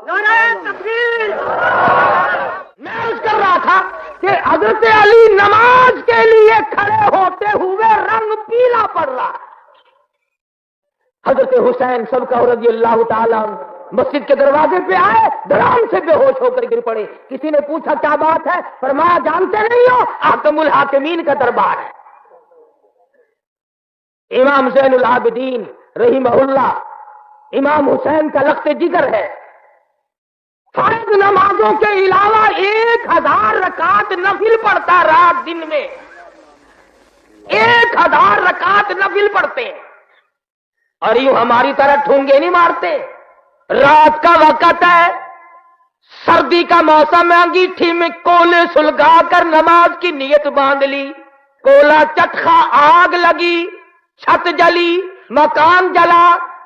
نعرہ تکبیر۔ میں عرض کر رہا تھا کہ حضرت علی نماز کے لیے کھڑے ہوتے ہوئے رنگ پیلا پڑ رہا، حضرت حسین سب کا رضی اللہ تعالیٰ مسجد کے دروازے پہ آئے، دھڑام سے بے ہوش ہو کر گر پڑے۔ کسی نے پوچھا کیا بات ہے؟ فرمایا جانتے نہیں ہو، احکم الحاکمین کا دربار ہے۔ امام زین العابدین رحمہ اللہ، امام حسین کا لخت جگر ہے، فرض نمازوں کے علاوہ 1000 رکعت نفل پڑھتا رات دن میں، 1000 رکعت نفل پڑھتے ہیں، اور یوں ہماری طرح ٹھونگے نہیں مارتے۔ رات کا وقت ہے، سردی کا موسم ہے، انگیٹھی میں کولے سلگا کر نماز کی نیت باندھ لی، کولا چٹخا، آگ لگی، چھت جلی، مکان جلا،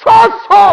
100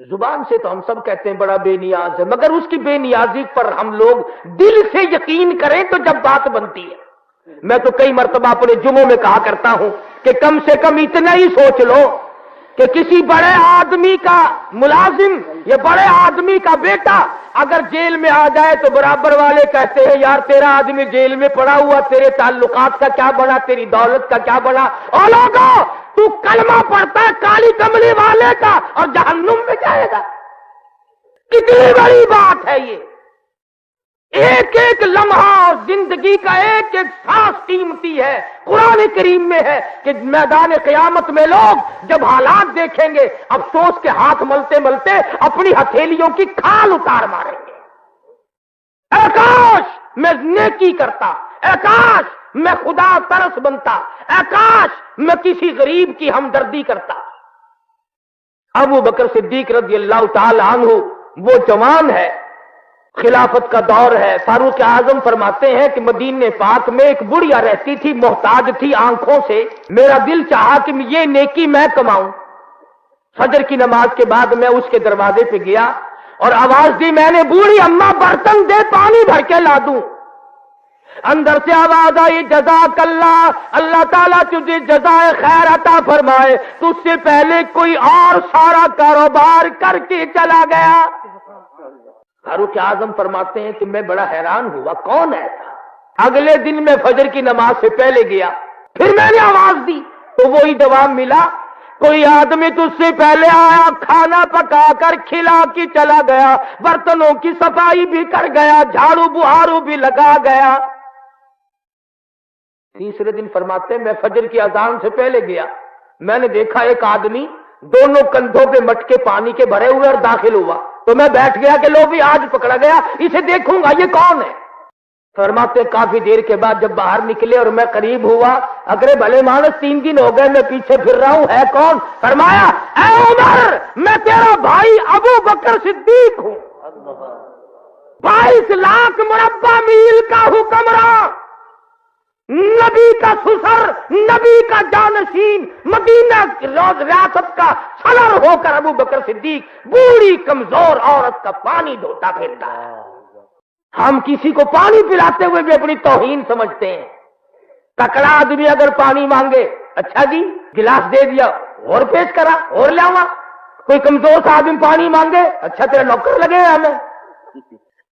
زبان سے تو ہم سب کہتے ہیں بڑا بے نیاز ہے، مگر اس کی بے نیازی پر ہم لوگ دل سے یقین کریں تو جب بات بنتی ہے۔ میں تو کئی مرتبہ اپنے جمعوں میں کہا کرتا ہوں کہ کم سے کم اتنا ہی سوچ لو کہ کسی بڑے آدمی کا ملازم یا بڑے آدمی کا بیٹا اگر جیل میں آ جائے تو برابر والے کہتے ہیں یار تیرا آدمی جیل میں پڑا ہوا، تیرے تعلقات کا کیا بنا، تیری دولت کا کیا بنا؟ اور لوگوں تو کلمہ پڑھتا ہے کالی کملی والے کا اور جہنم میں جائے گا۔ کتنی بڑی بات ہے یہ! ایک ایک لمحہ اور زندگی کا ایک ایک سانس قیمتی ہے۔ قرآن کریم میں ہے کہ میدان قیامت میں لوگ جب حالات دیکھیں گے افسوس کے ہاتھ ملتے ملتے اپنی ہتھیلیوں کی کھال اتار ماریں گے۔ اے کاش میں نیکی کرتا، اے کاش میں خدا ترس بنتا، اے کاش میں کسی غریب کی ہمدردی کرتا۔ ابو بکر صدیق رضی اللہ تعالی عنہ وہ جوان ہے، خلافت کا دور ہے۔ فاروق اعظم فرماتے ہیں کہ مدینے پاک میں ایک بڑھیا رہتی تھی، محتاج تھی آنکھوں سے۔ میرا دل چاہا کہ یہ نیکی میں کماؤں۔ فجر کی نماز کے بعد میں اس کے دروازے پہ گیا اور آواز دی، میں نے بوڑھی اماں برتن دے پانی بھر کے لا دوں۔ اندر سے آواز آئی، جزاک اللہ، اللہ تعالیٰ تجھے جزائے خیر عطا فرمائے، تجھ سے پہلے کوئی اور سارا کاروبار کر کے چلا گیا۔ فاروق اعظم فرماتے ہیں کہ میں بڑا حیران ہوا، کون ایسا؟ اگلے دن میں فجر کی نماز سے پہلے گیا، پھر میں نے آواز دی تو وہی جواب ملا، کوئی آدمی تجھ سے پہلے آیا، کھانا پکا کر کھلا کے چلا گیا، برتنوں کی صفائی بھی کر گیا، جھاڑو بہارو بھی لگا گیا۔ تیسرے دن فرماتے ہیں میں فجر کی اذان سے پہلے گیا، میں نے دیکھا ایک آدمی دونوں کندھوں پہ مٹکے پانی کے بھرے ہوئے اور داخل ہوا، تو میں بیٹھ گیا کہ لو بھی آج پکڑا گیا، اسے دیکھوں گا یہ کون ہے۔ فرماتے کافی دیر کے بعد جب باہر نکلے اور میں قریب ہوا، اگر بھلے مانس 3 دن ہو گئے میں پیچھے پھر رہا ہوں، ہے کون؟ فرمایا اے عمر، میں تیرا بھائی ابو بکر صدیق ہوں، 22 لاکھ مربع میل کا حکمراں، نبی کا سسر، نبی کا جانشین، مدینہ ریاست کا صدر ہو کر ابو بکر صدیق بوڑھی کمزور عورت کا پانی دھوتا پھرتا ہے۔ ہم کسی کو پانی پلاتے ہوئے بھی اپنی توہین سمجھتے ہیں۔ تکڑا آدمی اگر پانی مانگے، اچھا جی گلاس دے دیا، اور پیش کرا اور لاؤں۔ کوئی کمزور سا آدمی پانی مانگے، اچھا تیرا نوکر لگے گا ہمیں۔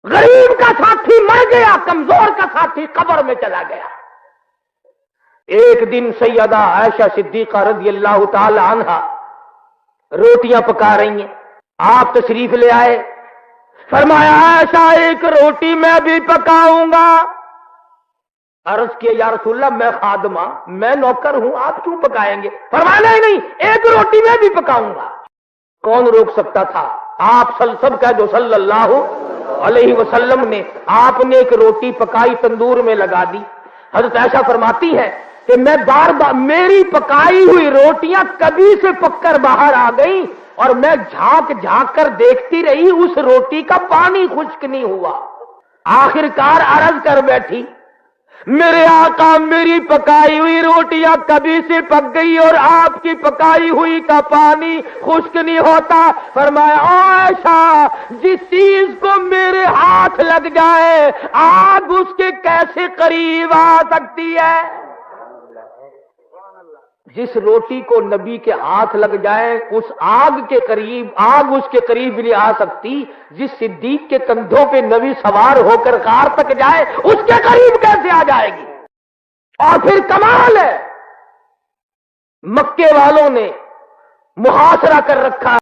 غریب کا ساتھی مر گیا، کمزور کا ساتھی قبر میں چلا گیا۔ ایک دن سیدہ عائشہ صدیقہ رضی اللہ تعالی عنہا روٹیاں پکا رہی ہیں، آپ تشریف لے آئے، فرمایا عائشہ ایک روٹی میں بھی پکاؤں گا۔ عرض کیا یا رسول اللہ میں خادمہ، میں نوکر ہوں، آپ کیوں پکائیں گے؟ فرمایا نہیں، ایک روٹی میں بھی پکاؤں گا۔ کون روک سکتا تھا؟ آپ سب کہہ دو صلی اللہ علیہ وسلم نے۔ آپ نے ایک روٹی پکائی، تندور میں لگا دی۔ حضرت عائشہ فرماتی ہے کہ میں بار بار میری پکائی ہوئی روٹیاں کبھی سے پک کر باہر آ گئی اور میں جھانک جھانک کر دیکھتی رہی، اس روٹی کا پانی خشک نہیں ہوا۔ آخر کار عرض کر بیٹھی، میرے آقا میری پکائی ہوئی روٹیاں کبھی سے پک گئی اور آپ کی پکائی ہوئی کا پانی خشک نہیں ہوتا۔ فرمایا عائشہ جس چیز کو میرے ہاتھ لگ جائے آگ اس کے کیسے قریب آ سکتی ہے؟ جس روٹی کو نبی کے ہاتھ لگ جائے اس آگ کے قریب، آگ اس کے قریب نہیں آ سکتی۔ جس صدیق کے کندھوں پہ نبی سوار ہو کر غار تک جائے اس کے قریب کیسے آ جائے گی؟ اور پھر کمال ہے، مکے والوں نے محاصرہ کر رکھا